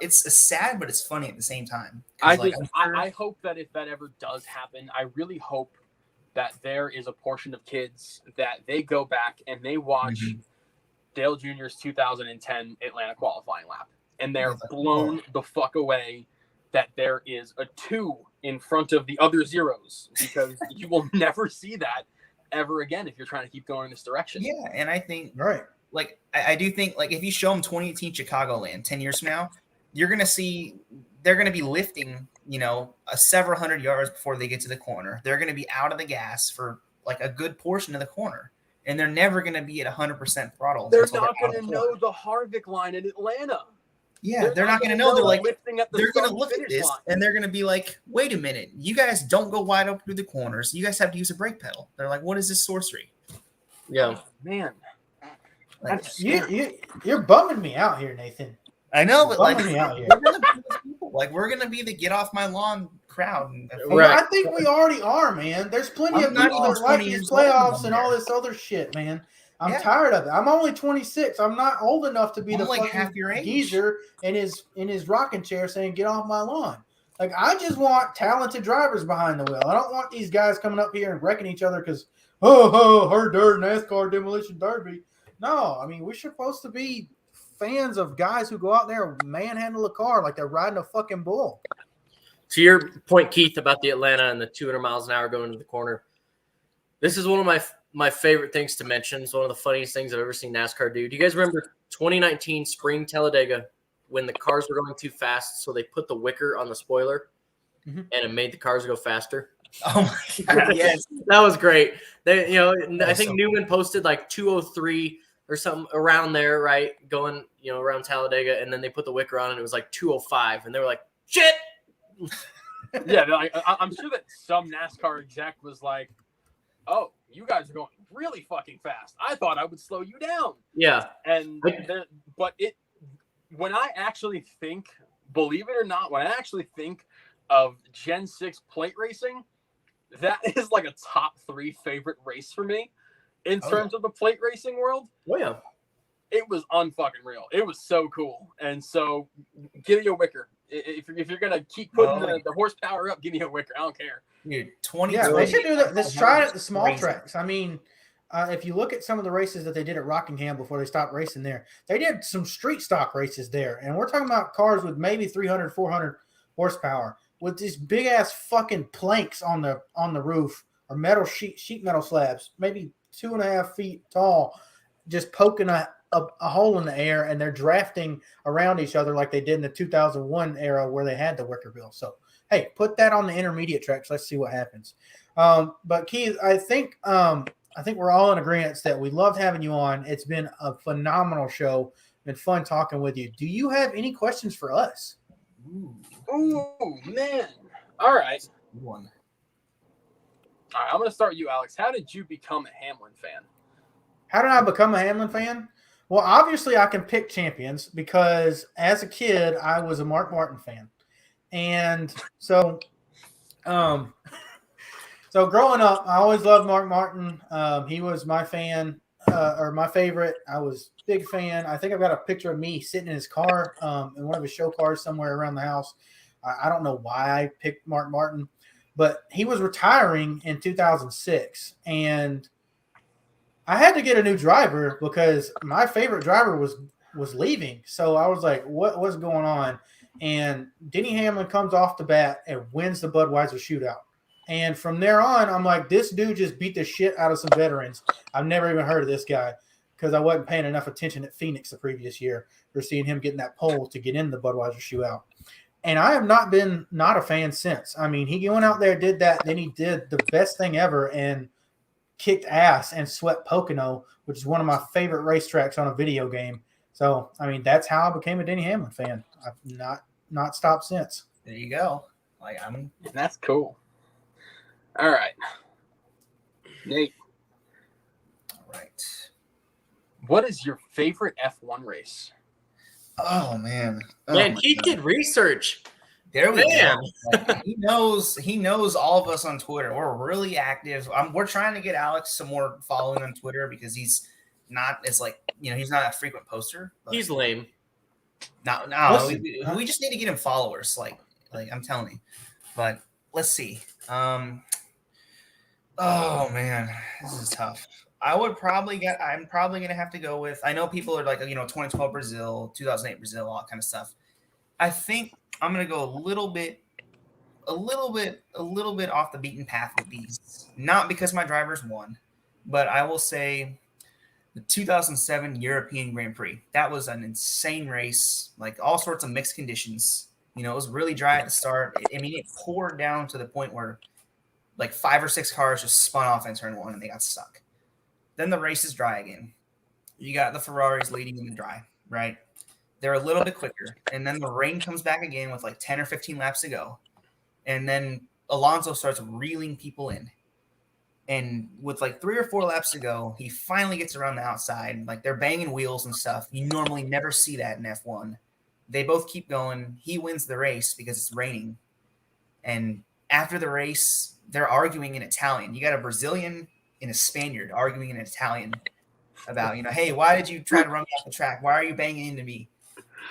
it's sad, but it's funny at the same time. 'Cause, I hope that if that ever does happen, I really hope that there is a portion of kids that they go back and they watch Dale Jr.'s 2010 Atlanta qualifying lap, and they're blown the fuck away that there is a 2 in front of the other zeros, because you will never see that ever again if you're trying to keep going in this direction. Yeah, and I think Right. like I do think like if you show them 2018 Chicagoland 10 years from now, you're gonna see they're gonna be lifting, several hundred yards before they get to the corner. They're gonna be out of the gas for like a good portion of the corner, and they're never gonna be at 100% throttle. They're until not out going of to the know corner. the Harvick line in Atlanta. Yeah, they're not gonna know. They're like lifting at the they're gonna start look at finish this line. and they're gonna be like, wait a minute, you guys don't go wide open through the corners. You guys have to use a brake pedal. They're like, what is this sorcery? Yeah. Man, Like, You're bumming me out here, Nathan. I know, but like Bumming me out here. we're gonna be those people. Like we're gonna be the get off my lawn crowd. And Right. I think we already are, man. There's plenty I'm of not people even that like 20 these years old playoffs on and all there. this other shit, man. I'm Yeah. tired of it. I'm only 26. I'm not old enough to be I'm the like fucking half your age. geezer in his rocking chair saying, "Get off my lawn." Like, I just want talented drivers behind the wheel. I don't want these guys coming up here and wrecking each other because, her dirt NASCAR demolition derby. No, I mean, we're supposed to be fans of guys who go out there and manhandle a car like they're riding a fucking bull. To your point, Keith, about the Atlanta and the 200 miles an hour going to the corner, this is one of my favorite things to mention. It's one of the funniest things I've ever seen NASCAR do. Do you guys remember 2019 Spring Talladega when the cars were going too fast, so they put the wicker on the spoiler and it made the cars go faster? Oh my god, yes. That was great. They, I think so Newman posted like 203 or something around there, right? Going, around Talladega, and then they put the wicker on and it was like 205, and they were like, shit. yeah, I'm sure that some NASCAR exec was like, "Oh, you guys are going really fucking fast. I thought I would slow you down." Yeah. And when I actually think, believe it or not, when I actually think of Gen 6 plate racing, that is like a top 3 favorite race for me in terms of the plate racing world. Oh, yeah. It was unfucking real. It was so cool. And so give me a wicker. If you're going to keep putting the horsepower up, give me a wicker. I don't care. Dude, 20. Yeah, they should do that. Let's try it at the small Crazy. tracks. I mean, if you look at some of the races that they did at Rockingham before they stopped racing there, they did some street stock races there. And we're talking about cars with maybe 300, 400 horsepower with these big ass fucking planks on the roof or metal sheet metal slabs, maybe 2.5 feet tall, just poking a hole in the air, and they're drafting around each other like they did in the 2001 era where they had the wicker bill. So, hey, put that on the intermediate tracks. Let's see what happens. But Keith, I think we're all in agreement that we loved having you on. It's been a phenomenal show. Been fun talking with you. Do you have any questions for us? Ooh, man. All right. One. All right, I'm going to start you, Alex. How did you become a Hamlin fan? How did I become a Hamlin fan? Well, obviously I can pick champions because as a kid, I was a Mark Martin fan. And so, so growing up, I always loved Mark Martin. He was my fan or my favorite. I was a big fan. I think I've got a picture of me sitting in his car in one of his show cars somewhere around the house. I don't know why I picked Mark Martin, but he was retiring in 2006. And I had to get a new driver because my favorite driver was leaving. So I was like, what's going on? And Denny Hamlin comes off the bat and wins the Budweiser shootout. And from there on, I'm like, this dude just beat the shit out of some veterans. I've never even heard of this guy because I wasn't paying enough attention at Phoenix the previous year for seeing him getting that pole to get in the Budweiser shootout. And I have not been not a fan since. I mean, he went out there, did that, then he did the best thing ever and kicked ass and swept Pocono, which is one of my favorite racetracks on a video game. So, I mean, that's how I became a Denny Hamlin fan. I've not stopped since. There you go. That's cool. All right, Nate. All right. What is your favorite F1 race? Oh man. Man, Keith did research. There we go. Like, he knows all of us on Twitter. We're really active. We're trying to get Alex some more following on Twitter because he's not as he's not a frequent poster. He's lame. No. We just need to get him followers. Like I'm telling you. But let's see. Oh man, this is tough. I'm probably gonna have to go with. I know people are like 2012 Brazil, 2008 Brazil, all that kind of stuff. I think I'm gonna go a little bit off the beaten path with these. Not because my drivers won, but I will say the 2007 European Grand Prix. That was an insane race, like all sorts of mixed conditions. It was really dry at the start. It poured down to the point where like 5 or 6 cars just spun off in turn 1 and they got stuck. Then the race is dry again. You got the Ferraris leading in the dry, right? They're a little bit quicker. And then the rain comes back again with like 10 or 15 laps to go. And then Alonso starts reeling people in. And with like 3 or 4 laps to go, he finally gets around the outside. Like they're banging wheels and stuff. You normally never see that in F1. They both keep going. He wins the race because it's raining. And after the race, they're arguing in Italian. You got a Brazilian and a Spaniard arguing in Italian about, hey, why did you try to run me off the track? Why are you banging into me?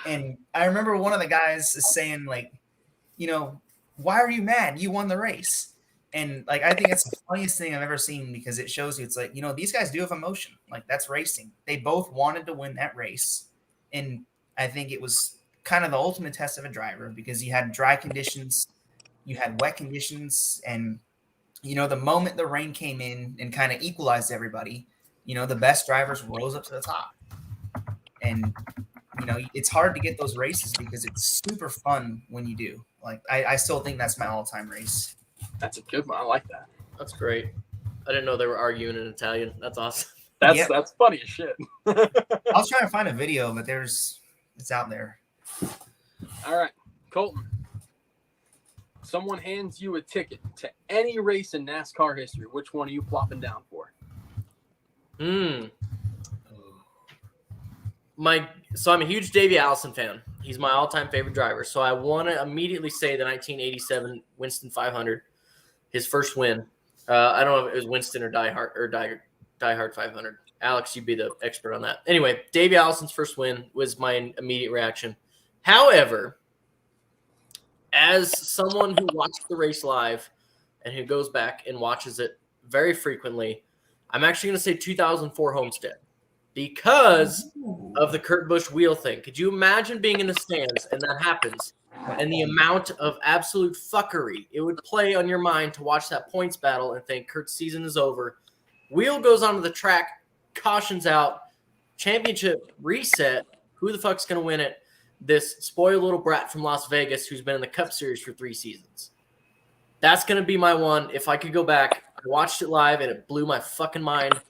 And I remember one of the guys is saying, like, why are you mad? You won the race. And, like, I think it's the funniest thing I've ever seen because it shows you it's like, these guys do have emotion. Like, that's racing. They both wanted to win that race. And I think it was kind of the ultimate test of a driver because you had dry conditions, you had wet conditions, and the moment the rain came in and kind of equalized everybody, the best drivers rose up to the top. And, it's hard to get those races because it's super fun when you do. Like, I still think that's my all-time race. That's a good one. I like that. That's great. I didn't know they were arguing in Italian. That's awesome. That's funny as shit. I was trying to find a video, but it's out there. All right, Colton. Someone hands you a ticket to any race in NASCAR history. Which one are you plopping down for? So I'm a huge Davey Allison fan. He's my all-time favorite driver. So I want to immediately say the 1987 Winston 500, his first win. I don't know if it was Winston or Die Hard 500. Alex, you'd be the expert on that. Anyway, Davey Allison's first win was my immediate reaction. However, as someone who watched the race live and who goes back and watches it very frequently, I'm actually going to say 2004 Homestead because of the Kurt Busch wheel thing. Could you imagine being in the stands and that happens and the amount of absolute fuckery it would play on your mind to watch that points battle and think Kurt's season is over? Wheel goes onto the track, cautions out, championship reset. Who the fuck's going to win it? This spoiled little brat from Las Vegas who's been in the Cup Series for 3 seasons. That's going to be my one. If I could go back, I watched it live and it blew my fucking mind.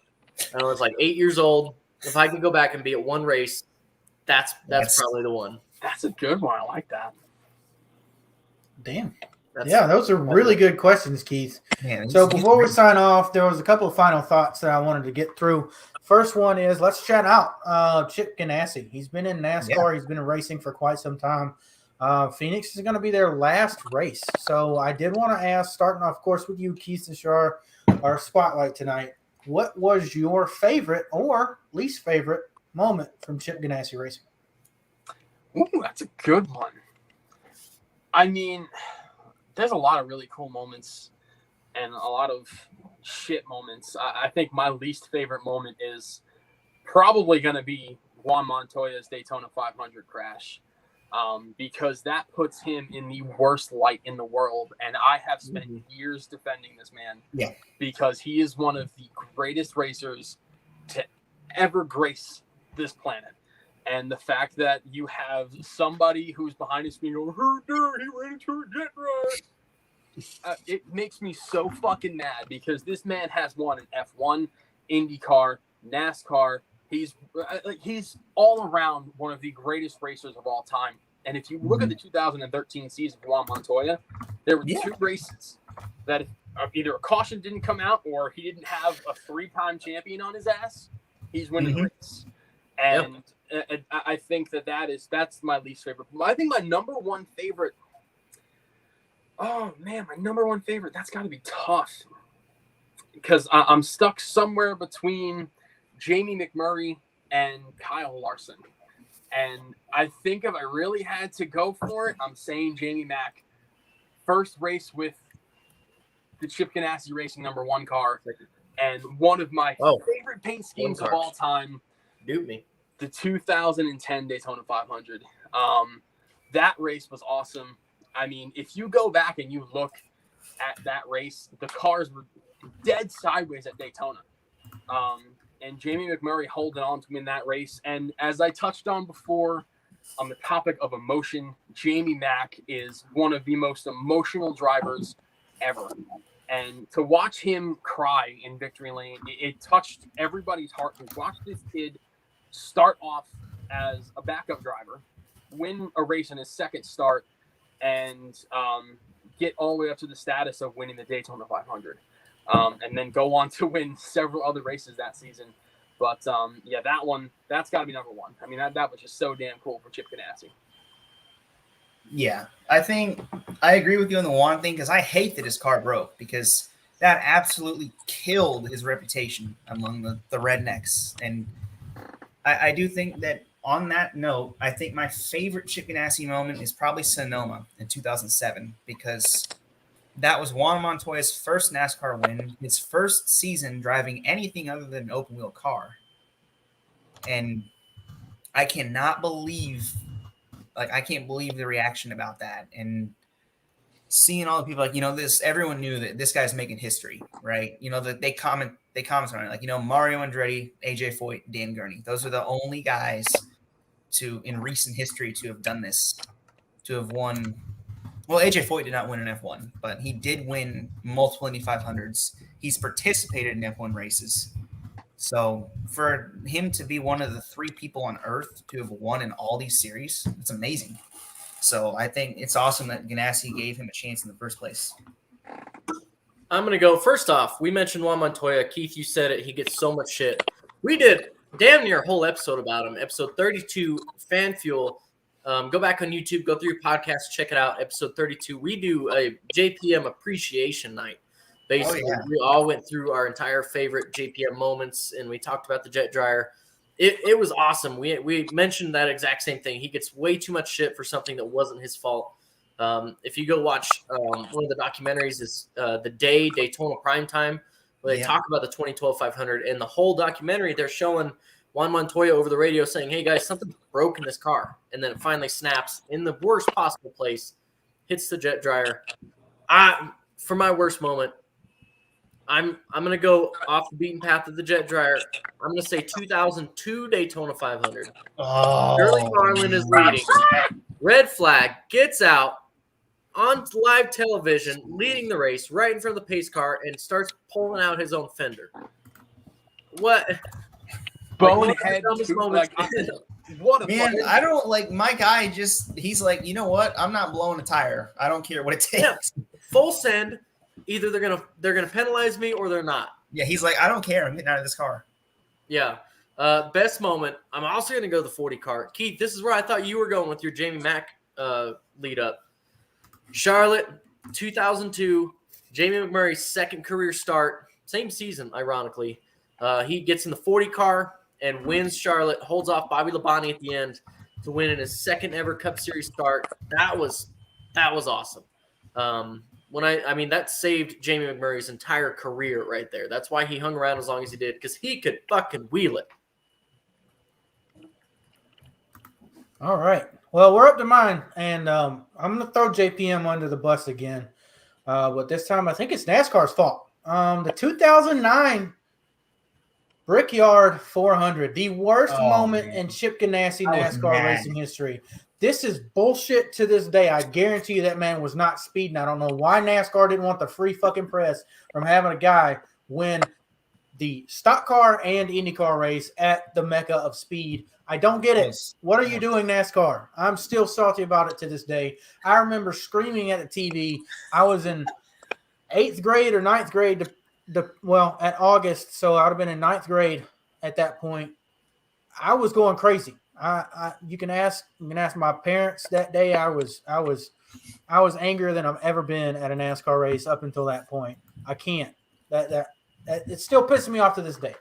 I was like 8 years old. If I could go back and be at one race, that's probably the one. That's a good one. I like that. Damn. Those are really good questions, Keith. Man, so before we sign off, there was a couple of final thoughts that I wanted to get through. First one is let's shout out Chip Ganassi. He's been in NASCAR. Yeah. He's been in racing for quite some time. Phoenix is going to be their last race. So I did want to ask, starting off, of course, with you, Keith and Shar, our spotlight tonight. What was your favorite or least favorite moment from Chip Ganassi racing? Ooh, that's a good one. I mean, there's a lot of really cool moments and a lot of shit moments. I think my least favorite moment is probably going to be Juan Montoya's Daytona 500 crash, because that puts him in the worst light in the world. And I have spent years defending this man because he is one of the greatest racers to ever grace this planet. And the fact that you have somebody who's behind his screen going, he ran into a jet rod. it makes me so fucking mad because this man has won an F1, IndyCar, NASCAR. He's all around one of the greatest racers of all time. And if you look at the 2013 season for Juan Montoya, there were 2 races that either a caution didn't come out or he didn't have a 3-time champion on his ass. He's winning the race. And I think that's my least favorite. I think my number one favorite. Oh man, my number one favorite. That's got to be tough because I'm stuck somewhere between Jamie McMurray and Kyle Larson. And I think if I really had to go for it, I'm saying Jamie Mack. First race with the Chip Ganassi Racing #1 car, and one of my favorite paint schemes of all time. Dude, me. The 2010 Daytona 500. That race was awesome. I mean, if you go back and you look at that race, the cars were dead sideways at Daytona. And Jamie McMurray holding on to win that race. And as I touched on before, on the topic of emotion, Jamie Mack is one of the most emotional drivers ever. And to watch him cry in victory lane, it touched everybody's heart to watch this kid start off as a backup driver, win a race in his second start, and get all the way up to the status of winning the Daytona 500. And then go on to win several other races that season. But that's got to be number one. I mean, that was just so damn cool for Chip Ganassi. Yeah, I think I agree with you on the one thing because I hate that his car broke because that absolutely killed his reputation among the rednecks. And I do think that on that note, I think my favorite Chip Ganassi moment is probably Sonoma in 2007 because that was Juan Montoya's first NASCAR win, his first season driving anything other than an open-wheel car. And I cannot believe the reaction about that. And seeing all the people everyone knew that this guy's making history, right? That they comment on it. Mario Andretti, AJ Foyt, Dan Gurney. Those are the only guys in recent history to have done this, to have won. Well, AJ Foyt did not win an F1, but he did win multiple Indy 500s. He's participated in F1 races. So for him to be one of the 3 people on Earth to have won in all these series, it's amazing. So I think it's awesome that Ganassi gave him a chance in the first place. I'm going to go. First off, we mentioned Juan Montoya. Keith, you said it. He gets so much shit. We did damn near a whole episode about him. Episode 32, Fan Fuel. Go back on YouTube, go through your podcast, check it out. Episode 32. We do a JPM appreciation night. Basically, we all went through our entire favorite JPM moments, and we talked about the jet dryer. It was awesome. We mentioned that exact same thing. He gets way too much shit for something that wasn't his fault. If you go watch one of the documentaries is The Day, Daytona Primetime, where they talk about the 2012 500. And the whole documentary, they're showing Juan Montoya over the radio saying, hey, guys, something broke in this car. And then it finally snaps in the worst possible place, hits the jet dryer. For my worst moment, I'm going to go off the beaten path of the jet dryer. I'm going to say 2002 Daytona 500. Shirley Garland is leading. Red flag, gets out on live television, leading the race right in front of the pace car and starts pulling out his own fender. What? Bonehead. What a man! I don't my guy. He's like, you know what? I'm not blowing a tire. I don't care what it takes. Yeah. Full send. Either they're gonna penalize me or they're not. Yeah, he's like, I don't care. I'm getting out of this car. Yeah. Best moment. I'm also gonna go the 40 car. Keith, this is where I thought you were going with your Jamie Mack lead up. Charlotte, 2002. Jamie McMurray's second career start, same season, ironically. He gets in the 40 car and wins Charlotte. Holds off Bobby Labonte at the end to win in his second ever Cup Series start. That was awesome. That saved Jamie McMurray's entire career right there. That's why he hung around as long as he did, because he could fucking wheel it. All right. Well, we're up to mine, and I'm going to throw JPM under the bus again. But this time, I think it's NASCAR's fault. The 2009 Brickyard 400, the worst moment in Chip Ganassi NASCAR racing history. This is bullshit to this day. I guarantee you that man was not speeding. I don't know why NASCAR didn't want the free fucking press from having a guy win the stock car and IndyCar race at the mecca of speed. I don't get it. What are you doing, NASCAR? I'm still salty about it to this day. I remember screaming at the TV. I was in 8th grade or 9th grade, at August, so I would have been in 9th grade at that point. I was going crazy. You can ask my parents that day. I was angrier than I've ever been at a NASCAR race up until that point. I can't. That it still pisses me off to this day.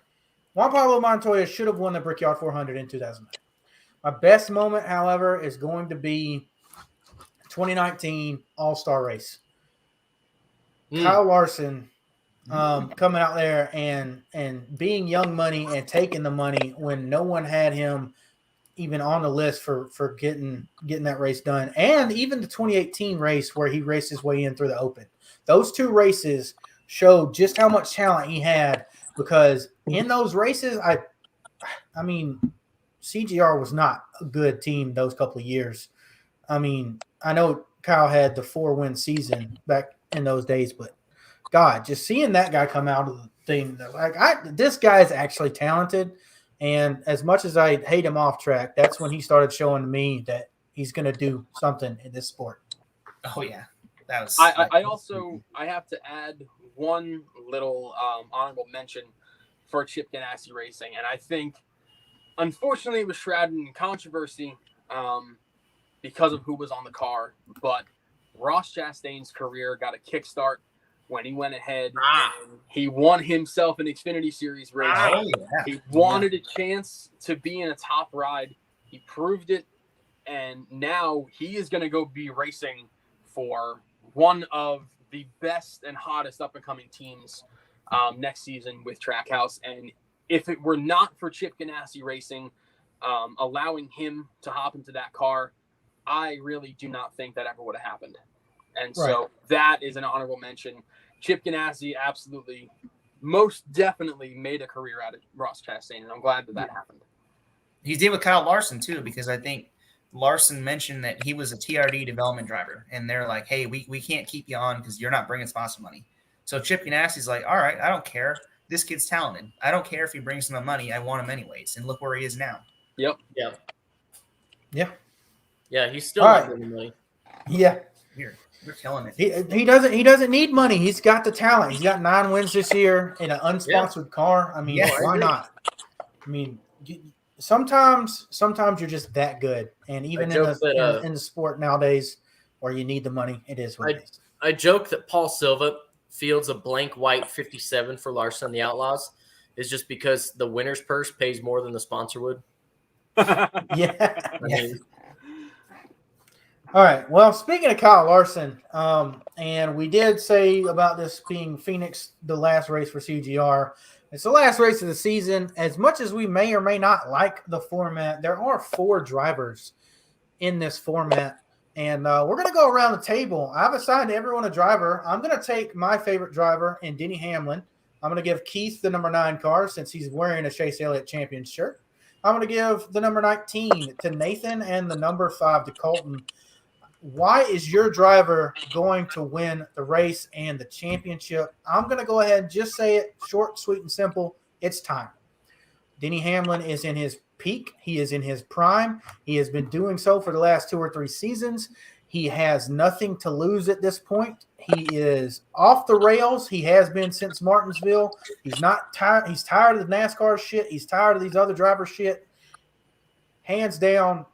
Juan Montoya should have won the Brickyard 400 in 2009. My best moment, however, is going to be 2019 All-Star race. Kyle Larson coming out there and being young money and taking the money when no one had him even on the list for getting that race done. And even the 2018 race where he raced his way in through the Open. Those two races showed just how much talent he had, because in those races, I mean, CGR was not a good team those couple of years. I mean, I know Kyle had the 4-win season back in those days, but God, just seeing that guy come out of the thing, this guy is actually talented. And as much as I hate him off track, that's when he started showing me that he's going to do something in this sport. Oh yeah, that was. I have to add one little honorable mention for Chip Ganassi Racing, and I think, unfortunately, it was shrouded in controversy because of who was on the car. But Ross Chastain's career got a kickstart when he went ahead and he won himself an Xfinity Series race. He wanted a chance to be in a top ride. He proved it, and now he is going to go be racing for one of the best and hottest up-and-coming teams next season with Trackhouse. And if it were not for Chip Ganassi Racing allowing him to hop into that car, I really do not think that ever would have happened. And so that is an honorable mention. Chip Ganassi absolutely, most definitely made a career out of Ross Chastain, and I'm glad that happened. He did with Kyle Larson, too, because I think Larson mentioned that he was a TRD development driver, and they're like, hey, we can't keep you on because you're not bringing sponsor money. So Chip Ganassi's like, all right, I don't care. This kid's talented. I don't care if he brings some money. I want him anyways. And look where he is now. Yep. Yeah, he's still not bringing money. Yeah. You're killing it. He doesn't need money. He's got the talent. He's got 9 wins this year in an unsponsored car. I mean, why not? I mean, sometimes you're just that good. And even in the sport nowadays where you need the money, it is what it is. I joke that Paul Silva fields a blank white 57 for Larson and the Outlaws is just because the winner's purse pays more than the sponsor would. All right. Well, speaking of Kyle Larson, and we did say about this being Phoenix, the last race for CGR. It's the last race of the season. As much as we may or may not like the format, there are 4 drivers in this format. And we're going to go around the table. I've assigned everyone a driver. I'm going to take my favorite driver in Denny Hamlin. I'm going to give Keith the number 9 car since he's wearing a Chase Elliott champion shirt. I'm going to give the number 19 to Nathan and the number 5 to Colton. Why is your driver going to win the race and the championship? I'm going to go ahead and just say it short, sweet, and simple. It's time. Denny Hamlin is in his peak. He is in his prime. He has been doing so for the last 2 or 3 seasons. He has nothing to lose at this point. He is off the rails. He has been since Martinsville. He's not tired. He's tired of the NASCAR shit. He's tired of these other drivers' shit. Hands down,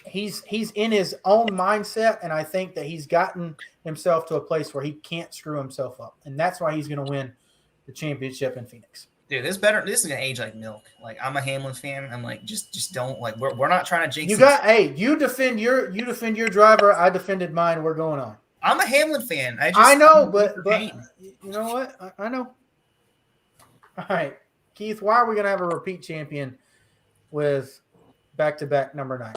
he's in his own mindset, and I think that he's gotten himself to a place where he can't screw himself up, and that's why he's going to win the championship in Phoenix. Dude, this is gonna age like milk. Like, I'm a Hamlin fan. I'm like, just don't, like, we're not trying to jinx. You defend your driver. I defended mine. We're going on. I'm a Hamlin fan. I know, but you know what? I know. All right, Keith. Why are we gonna have a repeat champion with back-to-back number 9?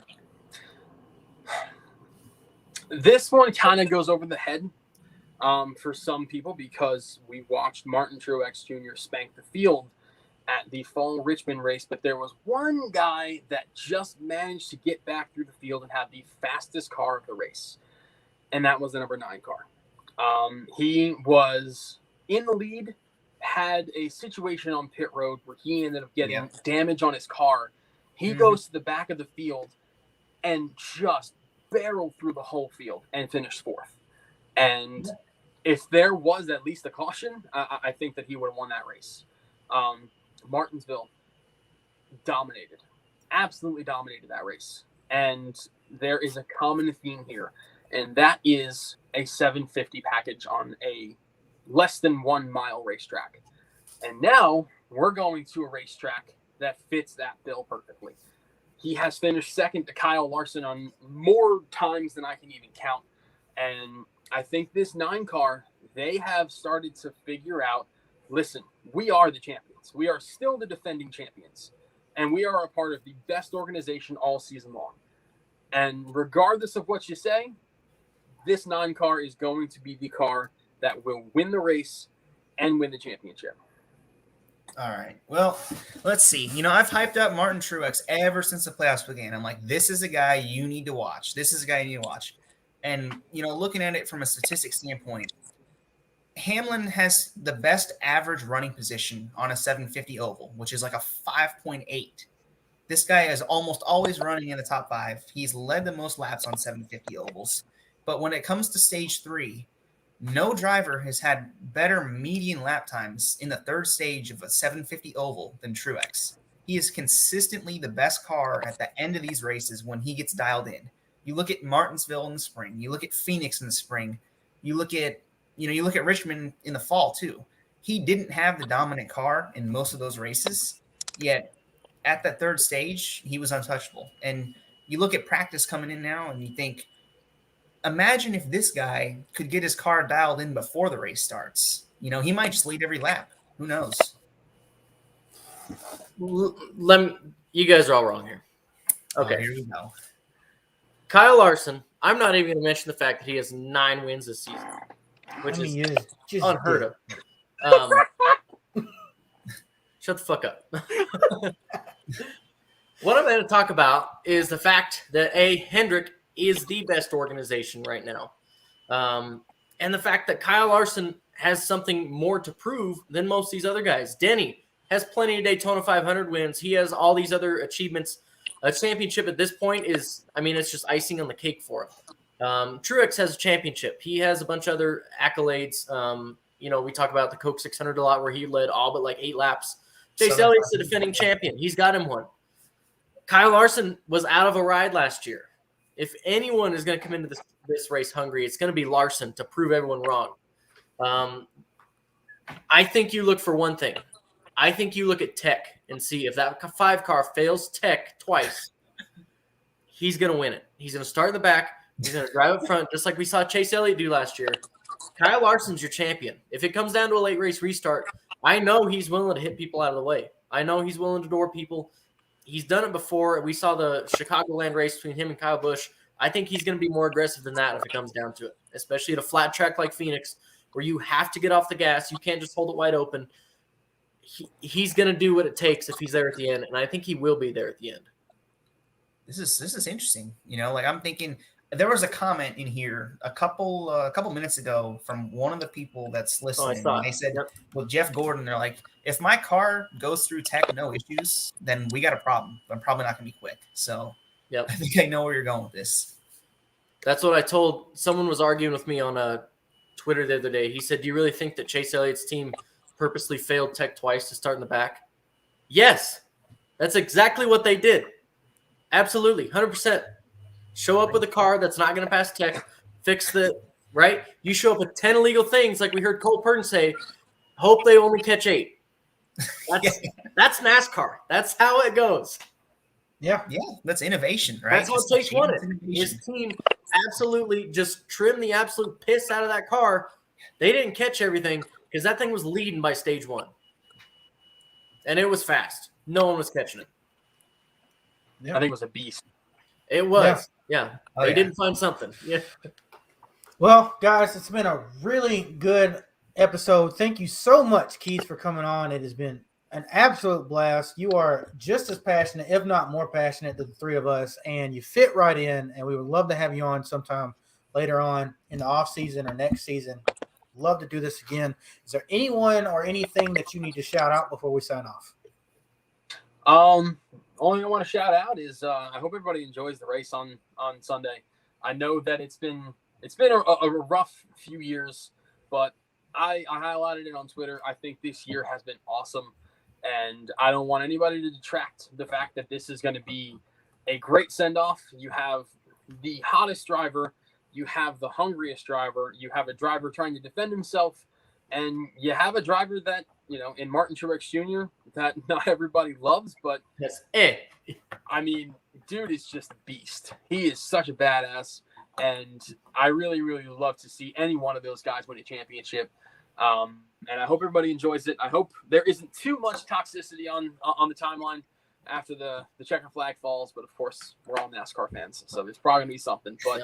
This one kind of goes over the head for some people because we watched Martin Truex Jr. spank the field at the fall Richmond race, but there was one guy that just managed to get back through the field and have the fastest car of the race, and that was the number 9 car. He was in the lead, had a situation on pit road where he ended up getting damage on his car. He goes to the back of the field and just barreled through the whole field and finished 4th. And if there was at least a caution, I think that he would have won that race. Martinsville dominated, absolutely dominated that race. And there is a common theme here, and that is a 750 package on a less than 1 mile racetrack. And now we're going to a racetrack that fits that bill perfectly. He has finished second to Kyle Larson on more times than I can even count. And I think this 9 car, they have started to figure out, listen, we are the champions. We are still the defending champions. And we are a part of the best organization all season long. And regardless of what you say, this 9 car is going to be the car that will win the race and win the championship. All right. Well, let's see. I've hyped up Martin Truex ever since the playoffs began. I'm like, this is a guy you need to watch. This is a guy you need to watch. And, looking at it from a statistic standpoint, Hamlin has the best average running position on a 750 oval, which is like a 5.8. This guy is almost always running in the top 5. He's led the most laps on 750 ovals. But when it comes to stage 3, no driver has had better median lap times in the 3rd stage of a 750 oval than Truex. He is consistently the best car at the end of these races when he gets dialed in. You look at Martinsville in the spring. You look at Phoenix in the spring. You look at Richmond in the fall too. He didn't have the dominant car in most of those races, yet at that 3rd stage, he was untouchable. And you look at practice coming in now and you think, imagine if this guy could get his car dialed in before the race starts. He might just lead every lap. Who knows? You guys are all wrong here. Okay. Oh, here we go. Kyle Larson, I'm not even going to mention the fact that he has 9 wins this season, which is just unheard of. Shut the fuck up. What I'm going to talk about is the fact that Hendrick is the best organization right now. And the fact that Kyle Larson has something more to prove than most of these other guys. Denny has plenty of Daytona 500 wins. He has all these other achievements. A championship at this point is, it's just icing on the cake for him. Truex has a championship. He has a bunch of other accolades. We talk about the Coke 600 a lot where he led all but like 8 laps. Chase Elliott's the defending champion. He's got him one. Kyle Larson was out of a ride last year. If anyone is going to come into this race hungry, it's going to be Larson to prove everyone wrong. I think you look for one thing. I think you look at Tech and see if that 5 car fails Tech twice, he's going to win it. He's going to start in the back. He's going to drive up front, just like we saw Chase Elliott do last year. Kyle Larson's your champion. If it comes down to a late race restart, I know he's willing to hit people out of the way. I know he's willing to door people. He's done it before. We saw the Chicagoland race between him and Kyle Busch. I think he's going to be more aggressive than that if it comes down to it, especially at a flat track like Phoenix where you have to get off the gas. You can't just hold it wide open. He's going to do what it takes if he's there at the end, and I think he will be there at the end. This is interesting. I'm thinking there was a comment in here a couple minutes ago from one of the people that's listening. They said, well, Jeff Gordon, they're like, if my car goes through Tech no issues, then we got a problem. I'm probably not going to be quick. So I think I know where you're going with this. That's what I told. Someone was arguing with me on Twitter the other day. He said, do you really think that Chase Elliott's team purposely failed Tech twice to start in the back? Yes. That's exactly what they did. Absolutely. 100%. Show up with a car that's not going to pass Tech. Fix the – right? You show up with 10 illegal things like we heard Cole Purton say, hope they only catch 8. That's NASCAR. That's how it goes. Yeah. That's innovation, right? That's what Chase wanted. His team absolutely just trimmed the absolute piss out of that car. They didn't catch everything because that thing was leading by stage 1. And it was fast. No one was catching it. I think it was a beast. It was. Yeah. They didn't find something. Yeah. Well, guys, it's been a really good episode. Thank you so much, Keith, for coming on. It has been an absolute blast. You are just as passionate, if not more passionate, than the three of us, and you fit right in. And we would love to have you on sometime later on in the off season or next season. Love to do this again. Is there anyone or anything that you need to shout out before we sign off? Only I want to shout out is I hope everybody enjoys the race on Sunday. I know that it's been a rough few years, but I highlighted it on Twitter. I think this year has been awesome, and I don't want anybody to detract the fact that this is going to be a great send-off. You have the hottest driver, you have the hungriest driver, you have a driver trying to defend himself, and you have a driver that, in Martin Truex Jr., that not everybody loves, but Yes. I mean, dude is just a beast. He is such a badass, and I really, really love to see any one of those guys win a championship. And I hope everybody enjoys it. I hope there isn't too much toxicity on the timeline after the checker flag falls, but of course we're all NASCAR fans, so it's probably gonna be something. But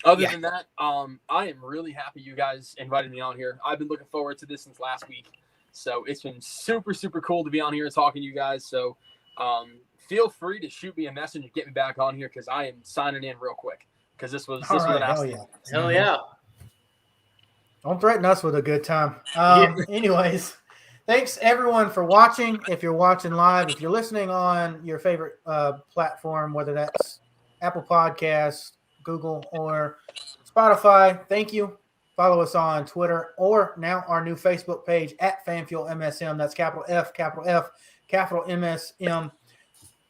other than that, I am really happy you guys invited me on here. I've been looking forward to this since last week, so it's been super, super cool to be on here and talking to you guys. So feel free to shoot me a message and get me back on here, because I am signing in real quick, because this was an Hell awesome. yeah. Hell yeah. Don't threaten us with a good time. Anyways, thanks everyone for watching. If you're watching live, if you're listening on your favorite platform, whether that's Apple Podcasts, Google, or Spotify, thank you. Follow us on Twitter, or now our new Facebook page at FanFuelMSM. That's capital F, capital MSM.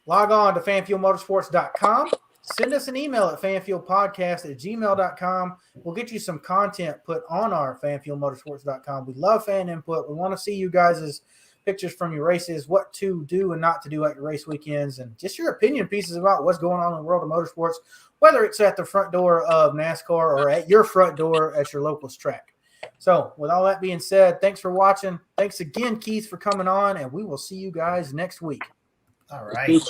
Log on to fanfuelmotorsports.com. Send us an email at fanfuelpodcast@gmail.com. We'll get you some content put on our fanfuelmotorsports.com. We love fan input. We want to see you guys' pictures from your races, what to do and not to do at your race weekends, and just your opinion pieces about what's going on in the world of motorsports, whether it's at the front door of NASCAR or at your front door at your local track. So with all that being said, thanks for watching. Thanks again, Keith, for coming on, and we will see you guys next week. All right.